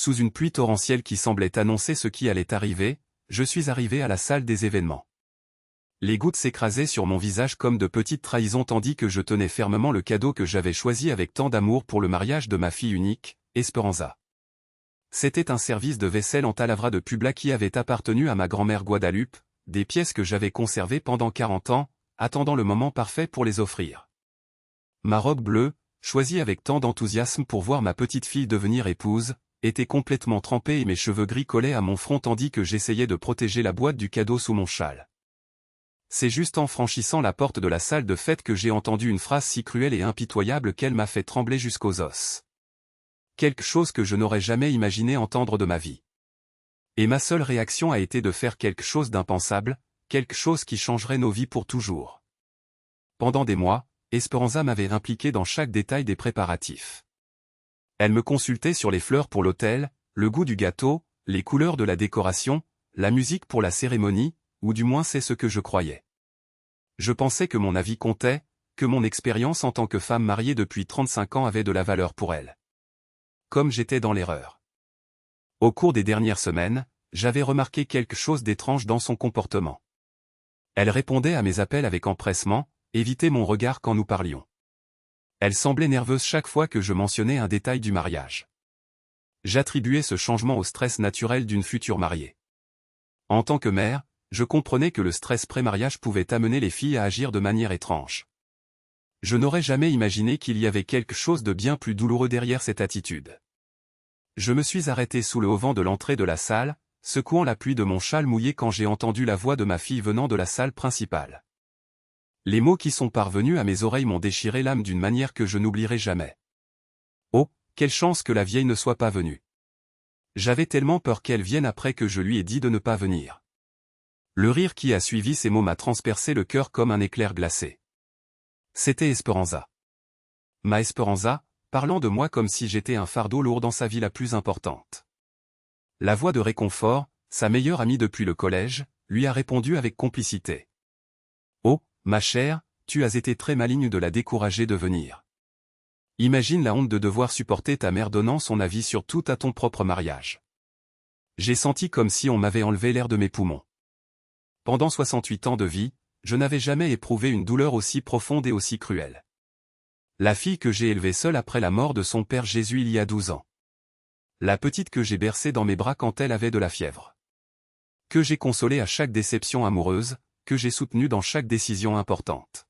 sous une pluie torrentielle qui semblait annoncer ce qui allait arriver, je suis arrivé à la salle des événements. Les gouttes s'écrasaient sur mon visage comme de petites trahisons tandis que je tenais fermement le cadeau que j'avais choisi avec tant d'amour pour le mariage de ma fille unique, Esperanza. C'était un service de vaisselle en talavra de Puebla qui avait appartenu à ma grand-mère Guadalupe, des pièces que j'avais conservées pendant 40 ans, attendant le moment parfait pour les offrir. Ma robe bleue, choisie avec tant d'enthousiasme pour voir ma petite fille devenir épouse, était complètement trempée et mes cheveux gris collaient à mon front tandis que j'essayais de protéger la boîte du cadeau sous mon châle. C'est juste en franchissant la porte de la salle de fête que j'ai entendu une phrase si cruelle et impitoyable qu'elle m'a fait trembler jusqu'aux os. Quelque chose que je n'aurais jamais imaginé entendre de ma vie. Et ma seule réaction a été de faire quelque chose d'impensable, quelque chose qui changerait nos vies pour toujours. Pendant des mois, Esperanza m'avait impliqué dans chaque détail des préparatifs. Elle me consultait sur les fleurs pour l'autel, le goût du gâteau, les couleurs de la décoration, la musique pour la cérémonie, ou du moins c'est ce que je croyais. Je pensais que mon avis comptait, que mon expérience en tant que femme mariée depuis 35 ans avait de la valeur pour elle. Comme j'étais dans l'erreur. Au cours des dernières semaines, j'avais remarqué quelque chose d'étrange dans son comportement. Elle répondait à mes appels avec empressement, évitait mon regard quand nous parlions. Elle semblait nerveuse chaque fois que je mentionnais un détail du mariage. J'attribuais ce changement au stress naturel d'une future mariée. En tant que mère, je comprenais que le stress pré-mariage pouvait amener les filles à agir de manière étrange. Je n'aurais jamais imaginé qu'il y avait quelque chose de bien plus douloureux derrière cette attitude. Je me suis arrêté sous le auvent de l'entrée de la salle, secouant la pluie de mon châle mouillé quand j'ai entendu la voix de ma fille venant de la salle principale. Les mots qui sont parvenus à mes oreilles m'ont déchiré l'âme d'une manière que je n'oublierai jamais. Oh, quelle chance que la vieille ne soit pas venue. J'avais tellement peur qu'elle vienne après que je lui ai dit de ne pas venir. Le rire qui a suivi ces mots m'a transpercé le cœur comme un éclair glacé. C'était Esperanza. Ma Esperanza, parlant de moi comme si j'étais un fardeau lourd dans sa vie la plus importante. La voix de réconfort, sa meilleure amie depuis le collège, lui a répondu avec complicité. Oh, ma chère, tu as été très maligne de la décourager de venir. Imagine la honte de devoir supporter ta mère donnant son avis sur tout à ton propre mariage. J'ai senti comme si on m'avait enlevé l'air de mes poumons. Pendant 68 ans de vie, je n'avais jamais éprouvé une douleur aussi profonde et aussi cruelle. La fille que j'ai élevée seule après la mort de son père Jésus il y a 12 ans. La petite que j'ai bercée dans mes bras quand elle avait de la fièvre. Que j'ai consolée à chaque déception amoureuse, que j'ai soutenue dans chaque décision importante.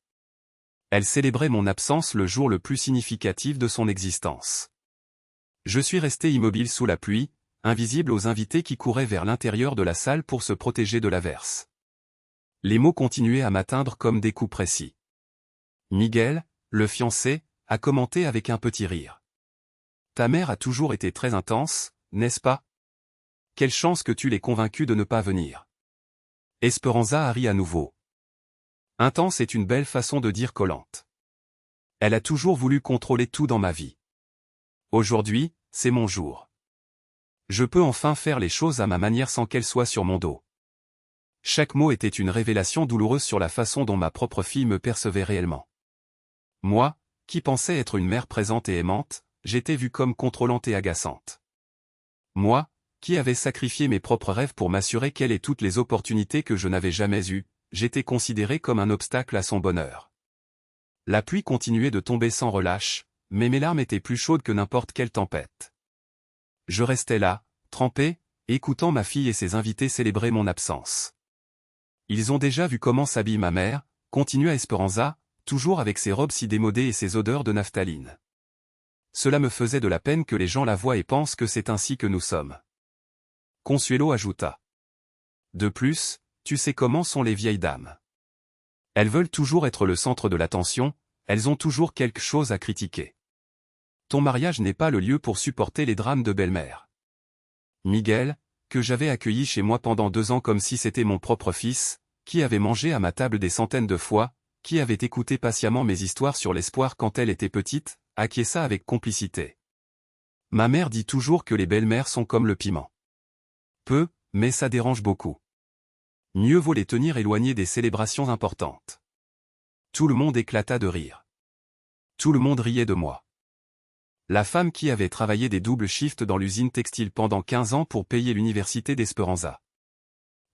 Elle célébrait mon absence le jour le plus significatif de son existence. Je suis resté immobile sous la pluie, invisible aux invités qui couraient vers l'intérieur de la salle pour se protéger de l'averse. Les mots continuaient à m'atteindre comme des coups précis. Miguel, le fiancé, a commenté avec un petit rire. Ta mère a toujours été très intense, n'est-ce pas? Quelle chance que tu l'aies convaincue de ne pas venir. Esperanza a ri à nouveau. Intense est une belle façon de dire collante. Elle a toujours voulu contrôler tout dans ma vie. Aujourd'hui, c'est mon jour. Je peux enfin faire les choses à ma manière sans qu'elle soit sur mon dos. Chaque mot était une révélation douloureuse sur la façon dont ma propre fille me percevait réellement. Moi, qui pensais être une mère présente et aimante, j'étais vue comme contrôlante et agaçante. Moi, qui avais sacrifié mes propres rêves pour m'assurer qu'elle ait toutes les opportunités que je n'avais jamais eues, j'étais considéré comme un obstacle à son bonheur. La pluie continuait de tomber sans relâche, mais mes larmes étaient plus chaudes que n'importe quelle tempête. Je restais là, trempé, écoutant ma fille et ses invités célébrer mon absence. Ils ont déjà vu comment s'habille ma mère, continua Esperanza, toujours avec ses robes si démodées et ses odeurs de naphtaline. Cela me faisait de la peine que les gens la voient et pensent que c'est ainsi que nous sommes. Consuelo ajouta. De plus, tu sais comment sont les vieilles dames. Elles veulent toujours être le centre de l'attention, elles ont toujours quelque chose à critiquer. Ton mariage n'est pas le lieu pour supporter les drames de belle-mère. Miguel, que j'avais accueilli chez moi pendant 2 ans comme si c'était mon propre fils, qui avait mangé à ma table des centaines de fois, qui avait écouté patiemment mes histoires sur l'espoir quand elle était petite, acquiesça avec complicité. Ma mère dit toujours que les belles-mères sont comme le piment. Peu, mais ça dérange beaucoup. Mieux vaut les tenir éloignés des célébrations importantes. Tout le monde éclata de rire. Tout le monde riait de moi. La femme qui avait travaillé des doubles shifts dans l'usine textile pendant 15 ans pour payer l'université d'Esperanza.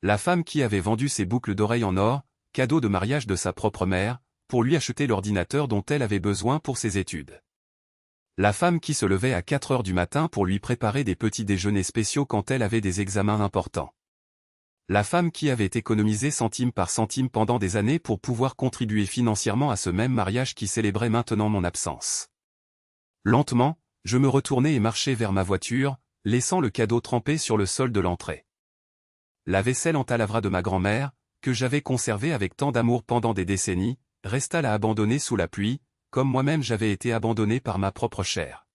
La femme qui avait vendu ses boucles d'oreilles en or, cadeau de mariage de sa propre mère, pour lui acheter l'ordinateur dont elle avait besoin pour ses études. La femme qui se levait à 4 heures du matin pour lui préparer des petits déjeuners spéciaux quand elle avait des examens importants. La femme qui avait économisé centime par centime pendant des années pour pouvoir contribuer financièrement à ce même mariage qui célébrait maintenant mon absence. Lentement, je me retournai et marchai vers ma voiture, laissant le cadeau trempé sur le sol de l'entrée. La vaisselle en talavra de ma grand-mère, que j'avais conservée avec tant d'amour pendant des décennies, resta là abandonnée sous la pluie, comme moi-même j'avais été abandonné par ma propre chair.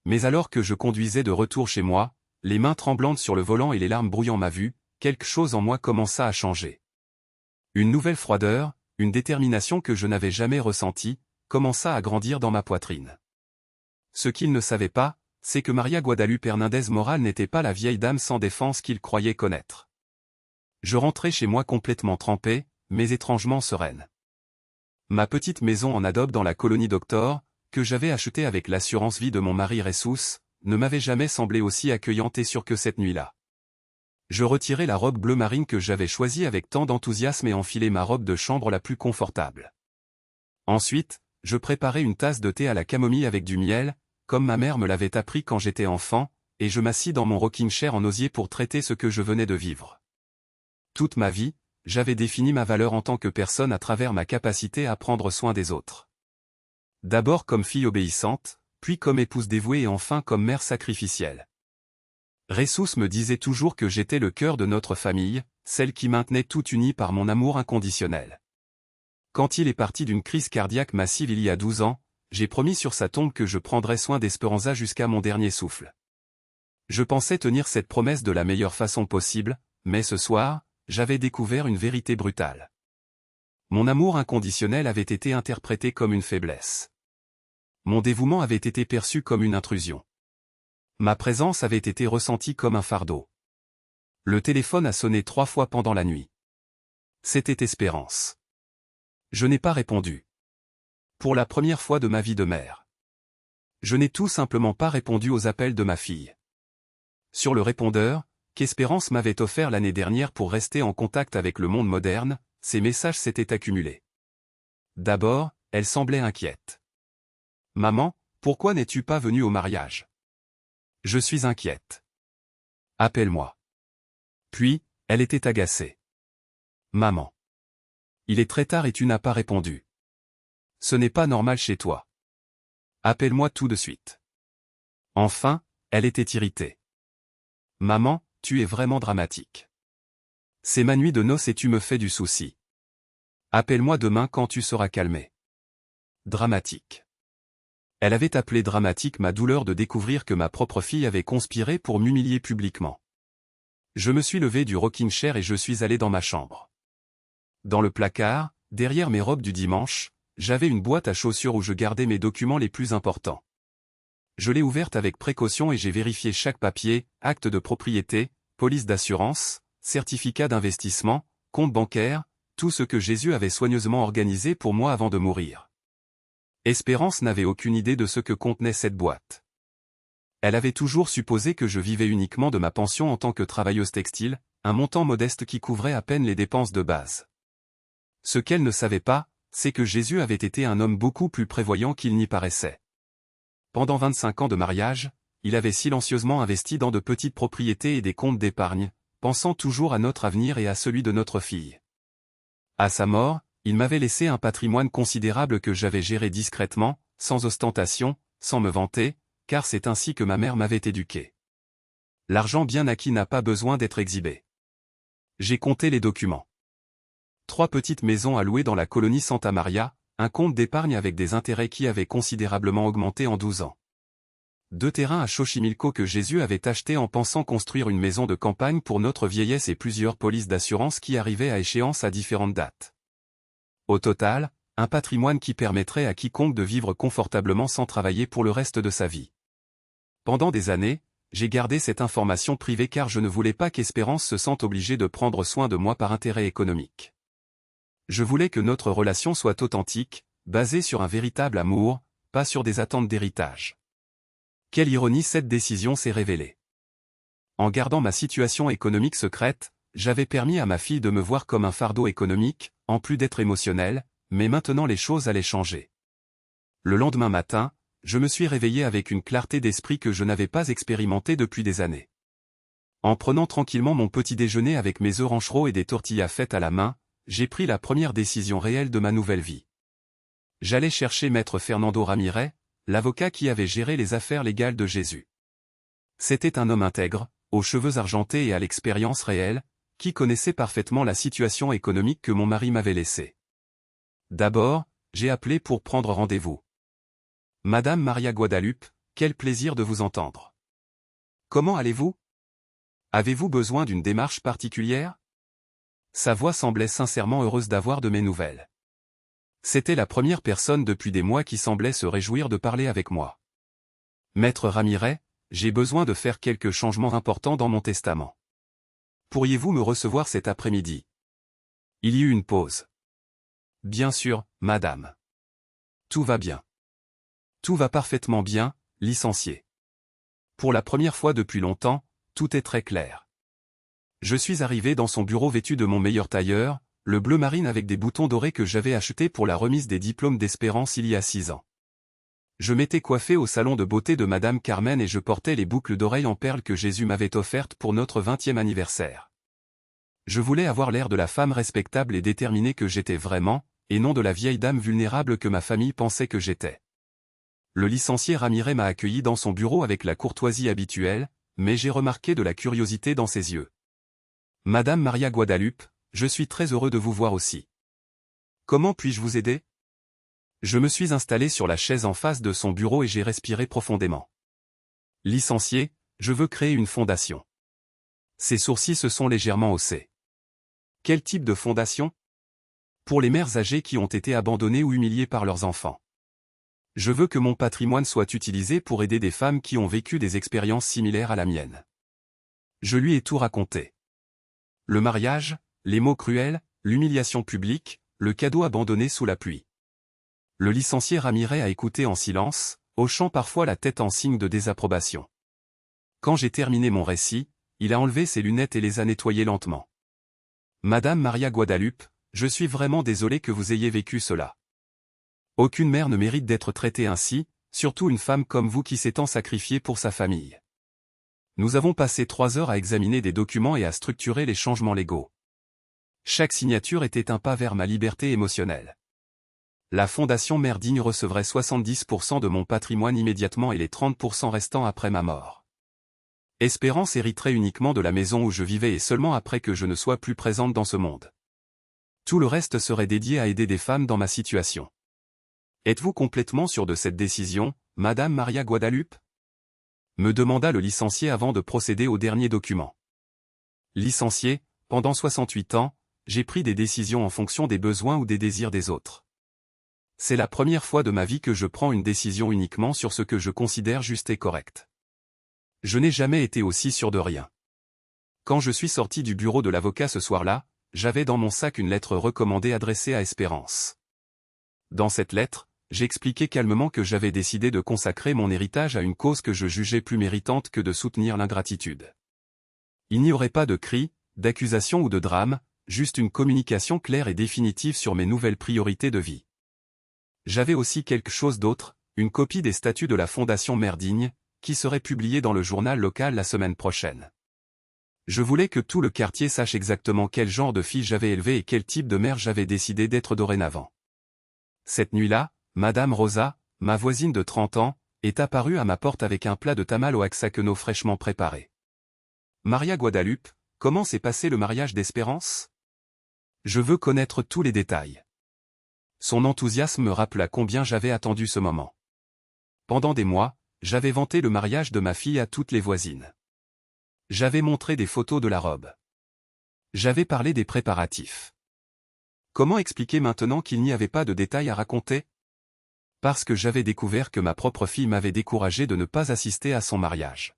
Mais alors que je conduisais de retour chez moi, les mains tremblantes sur le volant et les larmes brouillant ma vue, quelque chose en moi commença à changer. Une nouvelle froideur, une détermination que je n'avais jamais ressentie, commença à grandir dans ma poitrine. Ce qu'il ne savait pas, c'est que Maria Guadalupe Hernandez Moral n'était pas la vieille dame sans défense qu'il croyait connaître. Je rentrai chez moi complètement trempé, mais étrangement sereine. Ma petite maison en adobe dans la colonie Doctor, que j'avais achetée avec l'assurance vie de mon mari Ressus, ne m'avait jamais semblé aussi accueillante et sûre que cette nuit-là. Je retirai la robe bleu marine que j'avais choisie avec tant d'enthousiasme et enfilai ma robe de chambre la plus confortable. Ensuite, je préparai une tasse de thé à la camomille avec du miel, comme ma mère me l'avait appris quand j'étais enfant, et je m'assis dans mon rocking chair en osier pour traiter ce que je venais de vivre. Toute ma vie, j'avais défini ma valeur en tant que personne à travers ma capacité à prendre soin des autres. D'abord comme fille obéissante, puis comme épouse dévouée et enfin comme mère sacrificielle. Ressus me disait toujours que j'étais le cœur de notre famille, celle qui maintenait tout unie par mon amour inconditionnel. Quand il est parti d'une crise cardiaque massive il y a 12 ans, j'ai promis sur sa tombe que je prendrais soin d'Esperanza jusqu'à mon dernier souffle. Je pensais tenir cette promesse de la meilleure façon possible, mais ce soir, j'avais découvert une vérité brutale. Mon amour inconditionnel avait été interprété comme une faiblesse. Mon dévouement avait été perçu comme une intrusion. Ma présence avait été ressentie comme un fardeau. Le téléphone a sonné 3 fois pendant la nuit. C'était Espérance. Je n'ai pas répondu. Pour la première fois de ma vie de mère. Je n'ai tout simplement pas répondu aux appels de ma fille. Sur le répondeur, qu'Espérance m'avait offert l'année dernière pour rester en contact avec le monde moderne, ces messages s'étaient accumulés. D'abord, elle semblait inquiète. « Maman, pourquoi n'es-tu pas venue au mariage ? Je suis inquiète. Appelle-moi. » Puis, elle était agacée. « Maman. Il est très tard et tu n'as pas répondu. Ce n'est pas normal chez toi. Appelle-moi tout de suite. » Enfin, elle était irritée. « Maman, tu es vraiment dramatique. C'est ma nuit de noces et tu me fais du souci. Appelle-moi demain quand tu seras calmée. » Dramatique. Elle avait appelé dramatique ma douleur de découvrir que ma propre fille avait conspiré pour m'humilier publiquement. Je me suis levé du rocking chair et je suis allé dans ma chambre. Dans le placard, derrière mes robes du dimanche, j'avais une boîte à chaussures où je gardais mes documents les plus importants. Je l'ai ouverte avec précaution et j'ai vérifié chaque papier, acte de propriété, police d'assurance, certificat d'investissement, compte bancaire, tout ce que Jésus avait soigneusement organisé pour moi avant de mourir. Espérance n'avait aucune idée de ce que contenait cette boîte. Elle avait toujours supposé que je vivais uniquement de ma pension en tant que travailleuse textile, un montant modeste qui couvrait à peine les dépenses de base. Ce qu'elle ne savait pas, c'est que Jésus avait été un homme beaucoup plus prévoyant qu'il n'y paraissait. Pendant 25 ans de mariage, il avait silencieusement investi dans de petites propriétés et des comptes d'épargne, pensant toujours à notre avenir et à celui de notre fille. À sa mort, il m'avait laissé un patrimoine considérable que j'avais géré discrètement, sans ostentation, sans me vanter, car c'est ainsi que ma mère m'avait éduqué. L'argent bien acquis n'a pas besoin d'être exhibé. J'ai compté les documents. 3 petites maisons à louer dans la colonie Santa Maria, un compte d'épargne avec des intérêts qui avaient considérablement augmenté en 12 ans. 2 terrains à Xochimilco que Jésus avait achetés en pensant construire une maison de campagne pour notre vieillesse et plusieurs polices d'assurance qui arrivaient à échéance à différentes dates. Au total, un patrimoine qui permettrait à quiconque de vivre confortablement sans travailler pour le reste de sa vie. Pendant des années, j'ai gardé cette information privée car je ne voulais pas qu'Espérance se sente obligée de prendre soin de moi par intérêt économique. Je voulais que notre relation soit authentique, basée sur un véritable amour, pas sur des attentes d'héritage. Quelle ironie cette décision s'est révélée. En gardant ma situation économique secrète, j'avais permis à ma fille de me voir comme un fardeau économique, en plus d'être émotionnel, mais maintenant les choses allaient changer. Le lendemain matin, je me suis réveillé avec une clarté d'esprit que je n'avais pas expérimentée depuis des années. En prenant tranquillement mon petit déjeuner avec mes œufs ranchereaux et des tortillas faites à la main, j'ai pris la première décision réelle de ma nouvelle vie. J'allais chercher maître Fernando Ramirez, l'avocat qui avait géré les affaires légales de Jésus. C'était un homme intègre, aux cheveux argentés et à l'expérience réelle, qui connaissait parfaitement la situation économique que mon mari m'avait laissée. D'abord, j'ai appelé pour prendre rendez-vous. Madame Maria Guadalupe, quel plaisir de vous entendre. Comment allez-vous? Avez-vous besoin d'une démarche particulière? Sa voix semblait sincèrement heureuse d'avoir de mes nouvelles. C'était la première personne depuis des mois qui semblait se réjouir de parler avec moi. Maître Ramirez, j'ai besoin de faire quelques changements importants dans mon testament. Pourriez-vous me recevoir cet après-midi? Il y eut une pause. Bien sûr, madame. Tout va bien. Tout va parfaitement bien, licencié. Pour la première fois depuis longtemps, tout est très clair. Je suis arrivé dans son bureau vêtu de mon meilleur tailleur, le bleu marine avec des boutons dorés que j'avais acheté pour la remise des diplômes d'Espérance il y a 6 ans. Je m'étais coiffé au salon de beauté de Madame Carmen et je portais les boucles d'oreilles en perles que Jésus m'avait offertes pour notre 20e anniversaire. Je voulais avoir l'air de la femme respectable et déterminée que j'étais vraiment, et non de la vieille dame vulnérable que ma famille pensait que j'étais. Le licencié Ramirez m'a accueilli dans son bureau avec la courtoisie habituelle, mais j'ai remarqué de la curiosité dans ses yeux. Madame Maria Guadalupe, je suis très heureux de vous voir aussi. Comment puis-je vous aider? Je me suis installé sur la chaise en face de son bureau et j'ai respiré profondément. Licencié, je veux créer une fondation. Ses sourcils se sont légèrement haussés. Quel type de fondation? Pour les mères âgées qui ont été abandonnées ou humiliées par leurs enfants. Je veux que mon patrimoine soit utilisé pour aider des femmes qui ont vécu des expériences similaires à la mienne. Je lui ai tout raconté. Le mariage, les mots cruels, l'humiliation publique, le cadeau abandonné sous la pluie. Le licencié Ramirez a écouté en silence, hochant parfois la tête en signe de désapprobation. Quand j'ai terminé mon récit, il a enlevé ses lunettes et les a nettoyées lentement. Madame Maria Guadalupe, je suis vraiment désolé que vous ayez vécu cela. Aucune mère ne mérite d'être traitée ainsi, surtout une femme comme vous qui s'est tant sacrifiée pour sa famille. Nous avons passé 3 heures à examiner des documents et à structurer les changements légaux. Chaque signature était un pas vers ma liberté émotionnelle. La Fondation Mère Digne recevrait 70% de mon patrimoine immédiatement et les 30% restants après ma mort. Espérance hériterait uniquement de la maison où je vivais et seulement après que je ne sois plus présente dans ce monde. Tout le reste serait dédié à aider des femmes dans ma situation. Êtes-vous complètement sûr de cette décision, Madame Maria Guadalupe? Me demanda le licencié avant de procéder au dernier document. Licencié, pendant 68 ans, j'ai pris des décisions en fonction des besoins ou des désirs des autres. C'est la première fois de ma vie que je prends une décision uniquement sur ce que je considère juste et correct. Je n'ai jamais été aussi sûr de rien. Quand je suis sorti du bureau de l'avocat ce soir-là, j'avais dans mon sac une lettre recommandée adressée à Espérance. Dans cette lettre, j'expliquais calmement que j'avais décidé de consacrer mon héritage à une cause que je jugeais plus méritante que de soutenir l'ingratitude. Il n'y aurait pas de cris, d'accusations ou de drame, juste une communication claire et définitive sur mes nouvelles priorités de vie. J'avais aussi quelque chose d'autre, une copie des statuts de la Fondation Mère Digne, qui serait publiée dans le journal local la semaine prochaine. Je voulais que tout le quartier sache exactement quel genre de fille j'avais élevé et quel type de mère j'avais décidé d'être dorénavant. Cette nuit-là, Madame Rosa, ma voisine de 30 ans, est apparue à ma porte avec un plat de tamal au hexaqueno fraîchement préparé. Maria Guadalupe, comment s'est passé le mariage d'Espérance? Je veux connaître tous les détails. Son enthousiasme me rappela combien j'avais attendu ce moment. Pendant des mois, j'avais vanté le mariage de ma fille à toutes les voisines. J'avais montré des photos de la robe. J'avais parlé des préparatifs. Comment expliquer maintenant qu'il n'y avait pas de détails à raconter? Parce que j'avais découvert que ma propre fille m'avait découragé de ne pas assister à son mariage.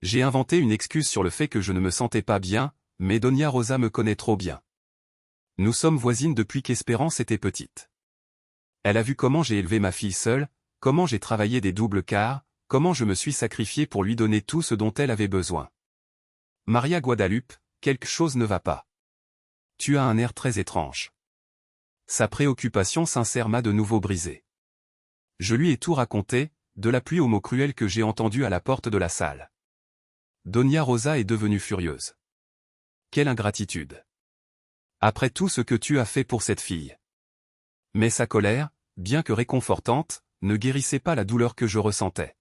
J'ai inventé une excuse sur le fait que je ne me sentais pas bien, mais Doña Rosa me connaît trop bien. Nous sommes voisines depuis qu'Espérance était petite. Elle a vu comment j'ai élevé ma fille seule, comment j'ai travaillé des doubles quarts, comment je me suis sacrifié pour lui donner tout ce dont elle avait besoin. Maria Guadalupe, quelque chose ne va pas. Tu as un air très étrange. Sa préoccupation sincère m'a de nouveau brisé. Je lui ai tout raconté, de la pluie aux mots cruels que j'ai entendus à la porte de la salle. Doña Rosa est devenue furieuse. Quelle ingratitude! Après tout ce que tu as fait pour cette fille. Mais sa colère, bien que réconfortante, ne guérissait pas la douleur que je ressentais.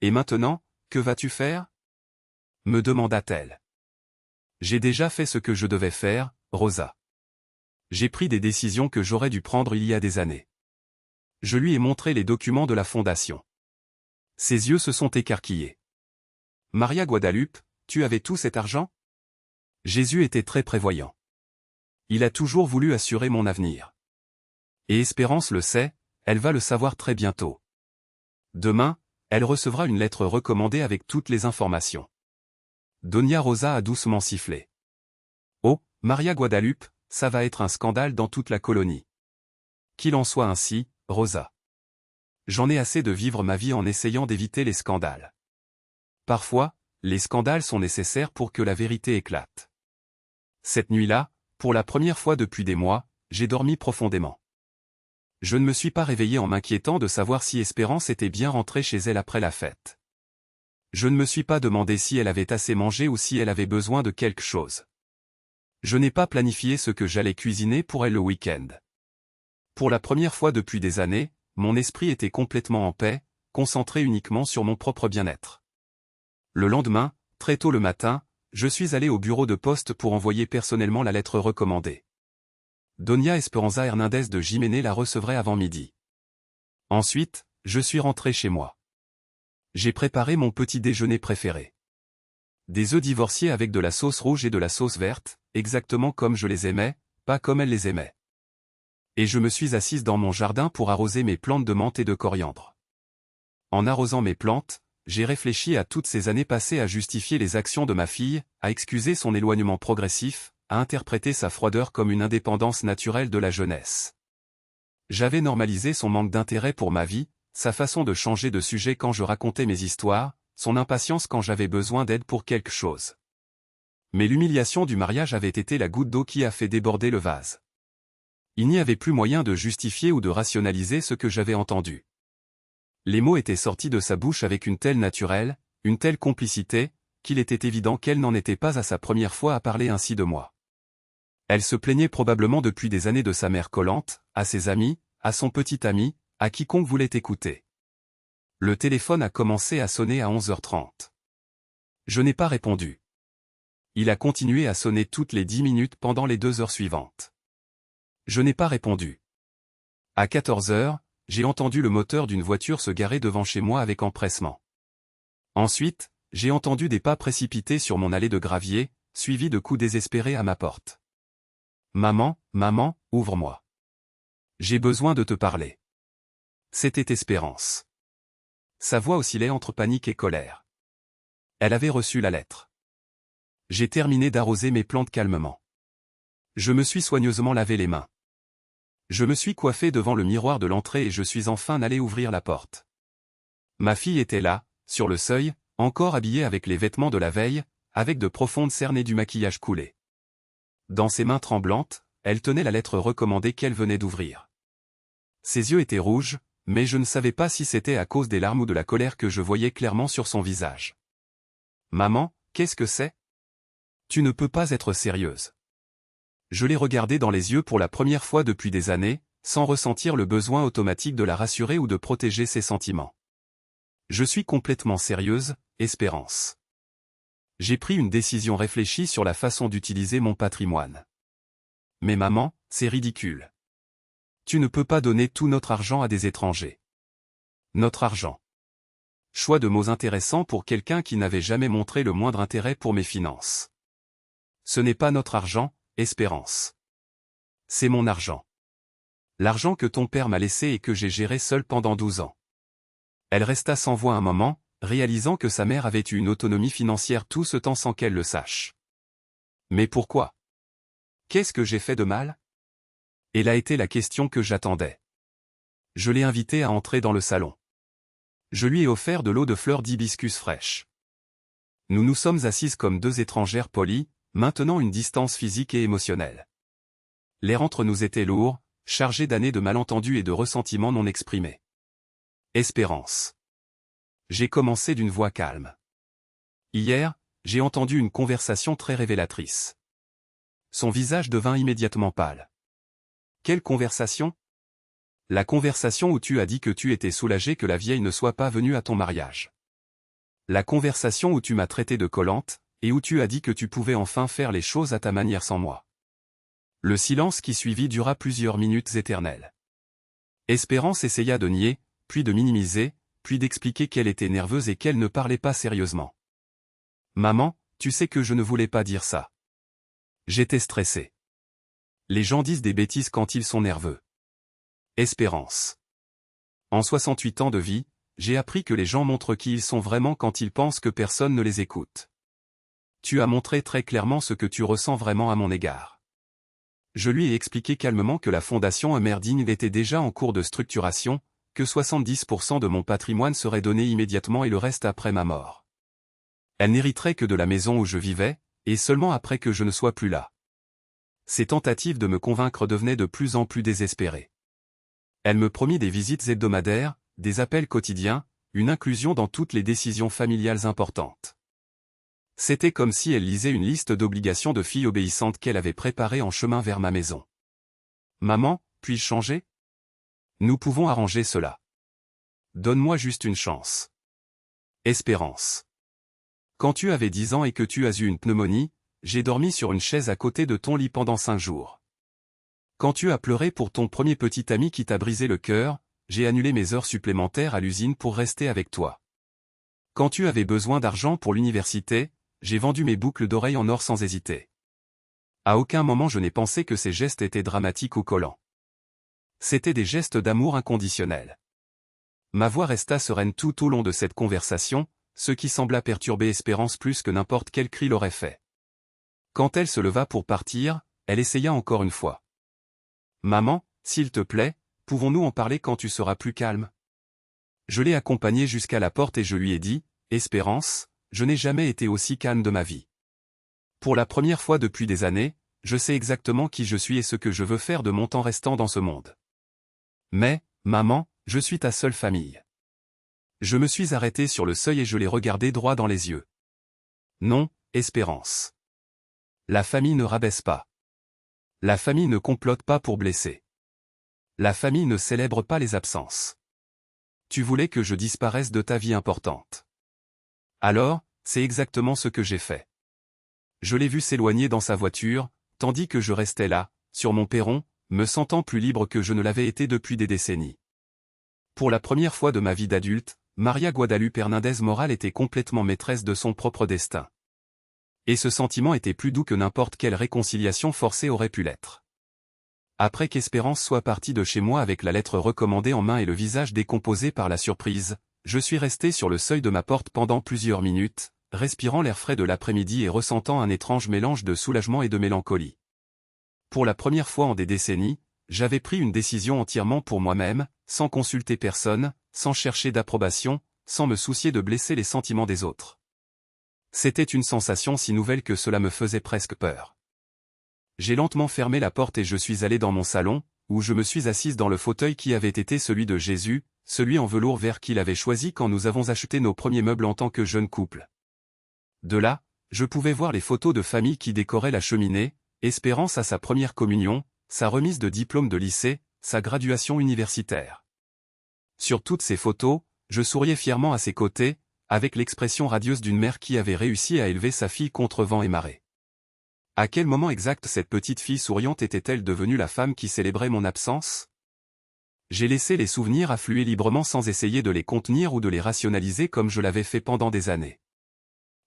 Et maintenant, que vas-tu faire? Me demanda-t-elle. J'ai déjà fait ce que je devais faire, Rosa. J'ai pris des décisions que j'aurais dû prendre il y a des années. Je lui ai montré les documents de la fondation. Ses yeux se sont écarquillés. Maria Guadalupe, tu avais tout cet argent? Jésus était très prévoyant. Il a toujours voulu assurer mon avenir. Et Espérance le sait, elle va le savoir très bientôt. Demain, elle recevra une lettre recommandée avec toutes les informations. Doña Rosa a doucement sifflé. Oh, Maria Guadalupe, ça va être un scandale dans toute la colonie. Qu'il en soit ainsi, Rosa. J'en ai assez de vivre ma vie en essayant d'éviter les scandales. Parfois, les scandales sont nécessaires pour que la vérité éclate. Cette nuit-là, pour la première fois depuis des mois, j'ai dormi profondément. Je ne me suis pas réveillé en m'inquiétant de savoir si Espérance était bien rentrée chez elle après la fête. Je ne me suis pas demandé si elle avait assez mangé ou si elle avait besoin de quelque chose. Je n'ai pas planifié ce que j'allais cuisiner pour elle le week-end. Pour la première fois depuis des années, mon esprit était complètement en paix, concentré uniquement sur mon propre bien-être. Le lendemain, très tôt le matin, je suis allé au bureau de poste pour envoyer personnellement la lettre recommandée. Doña Esperanza Hernández de Jiménez la recevrait avant midi. Ensuite, je suis rentré chez moi. J'ai préparé mon petit déjeuner préféré. Des œufs divorciés avec de la sauce rouge et de la sauce verte, exactement comme je les aimais, pas comme elle les aimait. Et je me suis assise dans mon jardin pour arroser mes plantes de menthe et de coriandre. En arrosant mes plantes, j'ai réfléchi à toutes ces années passées à justifier les actions de ma fille, à excuser son éloignement progressif, à interpréter sa froideur comme une indépendance naturelle de la jeunesse. J'avais normalisé son manque d'intérêt pour ma vie, sa façon de changer de sujet quand je racontais mes histoires, son impatience quand j'avais besoin d'aide pour quelque chose. Mais l'humiliation du mariage avait été la goutte d'eau qui a fait déborder le vase. Il n'y avait plus moyen de justifier ou de rationaliser ce que j'avais entendu. Les mots étaient sortis de sa bouche avec une telle naturelle, une telle complicité, qu'il était évident qu'elle n'en était pas à sa première fois à parler ainsi de moi. Elle se plaignait probablement depuis des années de sa mère collante, à ses amis, à son petit ami, à quiconque voulait écouter. Le téléphone a commencé à sonner à 11h30. Je n'ai pas répondu. Il a continué à sonner toutes les 10 minutes pendant les 2 heures suivantes. Je n'ai pas répondu. À 14h, j'ai entendu le moteur d'une voiture se garer devant chez moi avec empressement. Ensuite, j'ai entendu des pas précipités sur mon allée de gravier, suivis de coups désespérés à ma porte. Maman, maman, ouvre-moi. J'ai besoin de te parler. C'était Espérance. Sa voix oscillait entre panique et colère. Elle avait reçu la lettre. J'ai terminé d'arroser mes plantes calmement. Je me suis soigneusement lavé les mains. Je me suis coiffé devant le miroir de l'entrée et je suis enfin allé ouvrir la porte. Ma fille était là, sur le seuil, encore habillée avec les vêtements de la veille, avec de profondes cernes et du maquillage coulé. Dans ses mains tremblantes, elle tenait la lettre recommandée qu'elle venait d'ouvrir. Ses yeux étaient rouges, mais je ne savais pas si c'était à cause des larmes ou de la colère que je voyais clairement sur son visage. « Maman, qu'est-ce que c'est? Tu ne peux pas être sérieuse. » Je l'ai regardée dans les yeux pour la première fois depuis des années, sans ressentir le besoin automatique de la rassurer ou de protéger ses sentiments. Je suis complètement sérieuse, Espérance. J'ai pris une décision réfléchie sur la façon d'utiliser mon patrimoine. Mais maman, c'est ridicule. Tu ne peux pas donner tout notre argent à des étrangers. Notre argent. Choix de mots intéressants pour quelqu'un qui n'avait jamais montré le moindre intérêt pour mes finances. Ce n'est pas notre argent, Espérance. C'est mon argent. L'argent que ton père m'a laissé et que j'ai géré seul pendant 12 ans. Elle resta sans voix un moment, réalisant que sa mère avait eu une autonomie financière tout ce temps sans qu'elle le sache. Mais pourquoi? Qu'est-ce que j'ai fait de mal? Elle a été la question que j'attendais. Je l'ai invitée à entrer dans le salon. Je lui ai offert de l'eau de fleurs d'hibiscus fraîche. Nous nous sommes assises comme deux étrangères polies, maintenant une distance physique et émotionnelle. L'air entre nous était lourd, chargé d'années de malentendus et de ressentiments non exprimés. Espérance. J'ai commencé d'une voix calme. Hier, j'ai entendu une conversation très révélatrice. Son visage devint immédiatement pâle. Quelle conversation? La conversation où tu as dit que tu étais soulagé que la vieille ne soit pas venue à ton mariage. La conversation où tu m'as traité de collante, et où tu as dit que tu pouvais enfin faire les choses à ta manière sans moi. Le silence qui suivit dura plusieurs minutes éternelles. Espérance essaya de nier, puis de minimiser, puis d'expliquer qu'elle était nerveuse et qu'elle ne parlait pas sérieusement. Maman, tu sais que je ne voulais pas dire ça. J'étais stressé. Les gens disent des bêtises quand ils sont nerveux. Espérance. En 68 ans de vie, j'ai appris que les gens montrent qui ils sont vraiment quand ils pensent que personne ne les écoute. Tu as montré très clairement ce que tu ressens vraiment à mon égard. Je lui ai expliqué calmement que la fondation Amerdine était déjà en cours de structuration, que 70% de mon patrimoine serait donné immédiatement et le reste après ma mort. Elle n'hériterait que de la maison où je vivais, et seulement après que je ne sois plus là. Ses tentatives de me convaincre devenaient de plus en plus désespérées. Elle me promit des visites hebdomadaires, des appels quotidiens, une inclusion dans toutes les décisions familiales importantes. C'était comme si elle lisait une liste d'obligations de fille obéissante qu'elle avait préparée en chemin vers ma maison. Maman, puis-je changer? Nous pouvons arranger cela. Donne-moi juste une chance. Espérance. Quand tu avais 10 ans et que tu as eu une pneumonie, j'ai dormi sur une chaise à côté de ton lit pendant 5 jours. Quand tu as pleuré pour ton premier petit ami qui t'a brisé le cœur, j'ai annulé mes heures supplémentaires à l'usine pour rester avec toi. Quand tu avais besoin d'argent pour l'université, j'ai vendu mes boucles d'oreilles en or sans hésiter. À aucun moment je n'ai pensé que ces gestes étaient dramatiques ou collants. C'étaient des gestes d'amour inconditionnel. Ma voix resta sereine tout au long de cette conversation, ce qui sembla perturber Espérance plus que n'importe quel cri l'aurait fait. Quand elle se leva pour partir, elle essaya encore une fois. Maman, s'il te plaît, pouvons-nous en parler quand tu seras plus calme? Je l'ai accompagnée jusqu'à la porte et je lui ai dit, Espérance, je n'ai jamais été aussi calme de ma vie. Pour la première fois depuis des années, je sais exactement qui je suis et ce que je veux faire de mon temps restant dans ce monde. Mais, maman, je suis ta seule famille. Je me suis arrêté sur le seuil et je l'ai regardé droit dans les yeux. Non, Espérance. La famille ne rabaisse pas. La famille ne complote pas pour blesser. La famille ne célèbre pas les absences. Tu voulais que je disparaisse de ta vie importante. Alors, c'est exactement ce que j'ai fait. Je l'ai vu s'éloigner dans sa voiture, tandis que je restais là, sur mon perron, me sentant plus libre que je ne l'avais été depuis des décennies. Pour la première fois de ma vie d'adulte, Maria Guadalupe Hernandez Moral était complètement maîtresse de son propre destin. Et ce sentiment était plus doux que n'importe quelle réconciliation forcée aurait pu l'être. Après qu'Espérance soit partie de chez moi avec la lettre recommandée en main et le visage décomposé par la surprise, je suis resté sur le seuil de ma porte pendant plusieurs minutes, respirant l'air frais de l'après-midi et ressentant un étrange mélange de soulagement et de mélancolie. Pour la première fois en des décennies, j'avais pris une décision entièrement pour moi-même, sans consulter personne, sans chercher d'approbation, sans me soucier de blesser les sentiments des autres. C'était une sensation si nouvelle que cela me faisait presque peur. J'ai lentement fermé la porte et je suis allé dans mon salon, où je me suis assise dans le fauteuil qui avait été celui de Jésus, celui en velours vert qu'il avait choisi quand nous avons acheté nos premiers meubles en tant que jeunes couple. De là, je pouvais voir les photos de famille qui décoraient la cheminée, Espérance à sa première communion, sa remise de diplôme de lycée, sa graduation universitaire. Sur toutes ces photos, je souriais fièrement à ses côtés, avec l'expression radieuse d'une mère qui avait réussi à élever sa fille contre vent et marée. À quel moment exact cette petite fille souriante était-elle devenue la femme qui célébrait mon absence? J'ai laissé les souvenirs affluer librement sans essayer de les contenir ou de les rationaliser comme je l'avais fait pendant des années.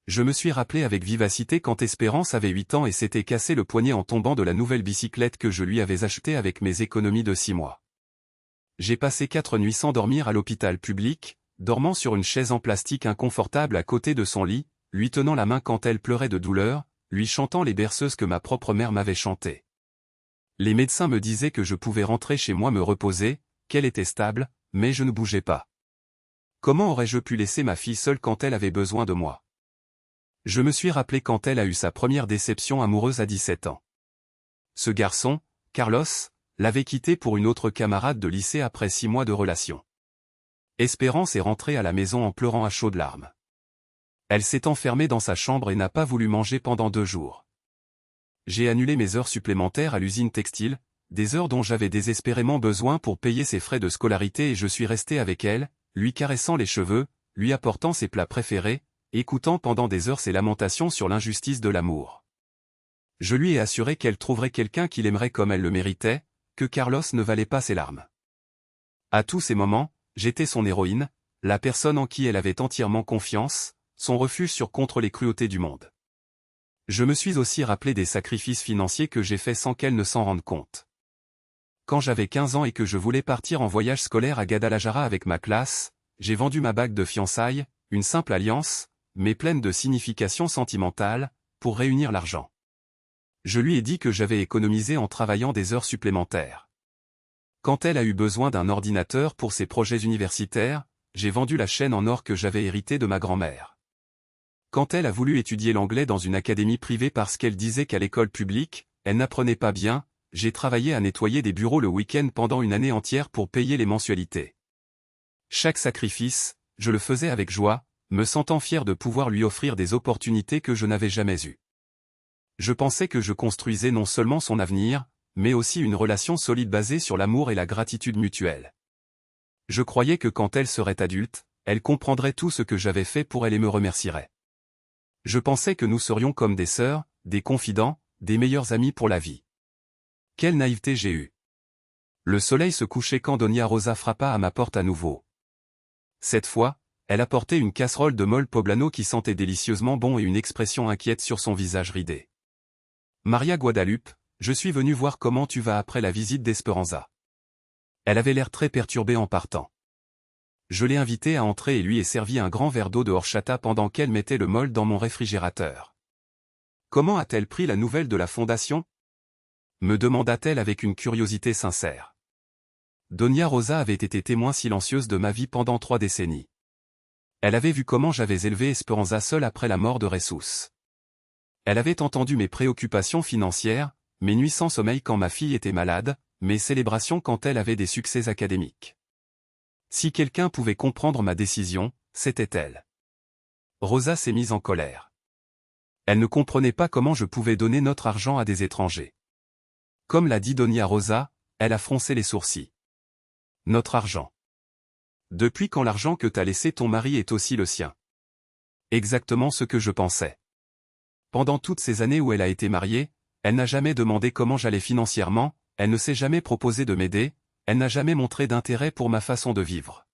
Je me suis rappelé avec vivacité quand Espérance avait 8 ans et s'était cassé le poignet en tombant de la nouvelle bicyclette que je lui avais achetée avec mes économies de 6 mois. J'ai passé 4 nuits sans dormir à l'hôpital public, dormant sur une chaise en plastique inconfortable à côté de son lit, lui tenant la main quand elle pleurait de douleur, lui chantant les berceuses que ma propre mère m'avait chantées. Les médecins me disaient que je pouvais rentrer chez moi me reposer, qu'elle était stable, mais je ne bougeais pas. Comment aurais-je pu laisser ma fille seule quand elle avait besoin de moi? Je me suis rappelé quand elle a eu sa première déception amoureuse à 17 ans. Ce garçon, Carlos, l'avait quitté pour une autre camarade de lycée après 6 mois de relation. Espérance est rentrée à la maison en pleurant à chaudes larmes. Elle s'est enfermée dans sa chambre et n'a pas voulu manger pendant 2 jours. J'ai annulé mes heures supplémentaires à l'usine textile, des heures dont j'avais désespérément besoin pour payer ses frais de scolarité et je suis resté avec elle, lui caressant les cheveux, lui apportant ses plats préférés, écoutant pendant des heures ses lamentations sur l'injustice de l'amour. Je lui ai assuré qu'elle trouverait quelqu'un qui l'aimerait comme elle le méritait, que Carlos ne valait pas ses larmes. À tous ces moments, j'étais son héroïne, la personne en qui elle avait entièrement confiance, son refuge contre les cruautés du monde. Je me suis aussi rappelé des sacrifices financiers que j'ai faits sans qu'elle ne s'en rende compte. Quand j'avais 15 ans et que je voulais partir en voyage scolaire à Guadalajara avec ma classe, j'ai vendu ma bague de fiançailles, une simple alliance, mais pleine de signification sentimentale, pour réunir l'argent. Je lui ai dit que j'avais économisé en travaillant des heures supplémentaires. Quand elle a eu besoin d'un ordinateur pour ses projets universitaires, j'ai vendu la chaîne en or que j'avais héritée de ma grand-mère. Quand elle a voulu étudier l'anglais dans une académie privée parce qu'elle disait qu'à l'école publique, elle n'apprenait pas bien, j'ai travaillé à nettoyer des bureaux le week-end pendant une année entière pour payer les mensualités. Chaque sacrifice, je le faisais avec joie, me sentant fier de pouvoir lui offrir des opportunités que je n'avais jamais eues. Je pensais que je construisais non seulement son avenir, mais aussi une relation solide basée sur l'amour et la gratitude mutuelle. Je croyais que quand elle serait adulte, elle comprendrait tout ce que j'avais fait pour elle et me remercierait. Je pensais que nous serions comme des sœurs, des confidents, des meilleurs amis pour la vie. Quelle naïveté j'ai eue. Le soleil se couchait quand Doña Rosa frappa à ma porte à nouveau. Cette fois, elle apportait une casserole de mole poblano qui sentait délicieusement bon et une expression inquiète sur son visage ridé. Maria Guadalupe, je suis venu voir comment tu vas après la visite d'Esperanza. Elle avait l'air très perturbée en partant. Je l'ai invitée à entrer et lui ai servi un grand verre d'eau de horchata pendant qu'elle mettait le mole dans mon réfrigérateur. Comment a-t-elle pris la nouvelle de la fondation? Me demanda-t-elle avec une curiosité sincère. Doña Rosa avait été témoin silencieuse de ma vie pendant 3 décennies. Elle avait vu comment j'avais élevé Esperanza seule après la mort de Jesus. Elle avait entendu mes préoccupations financières, mes nuits sans sommeil quand ma fille était malade, mes célébrations quand elle avait des succès académiques. Si quelqu'un pouvait comprendre ma décision, c'était elle. Rosa s'est mise en colère. Elle ne comprenait pas comment je pouvais donner notre argent à des étrangers. Comme l'a dit Doña Rosa, elle a froncé les sourcils. Notre argent. Depuis quand l'argent que t'as laissé ton mari est aussi le sien? Exactement ce que je pensais. Pendant toutes ces années où elle a été mariée, elle n'a jamais demandé comment j'allais financièrement, elle ne s'est jamais proposé de m'aider, elle n'a jamais montré d'intérêt pour ma façon de vivre.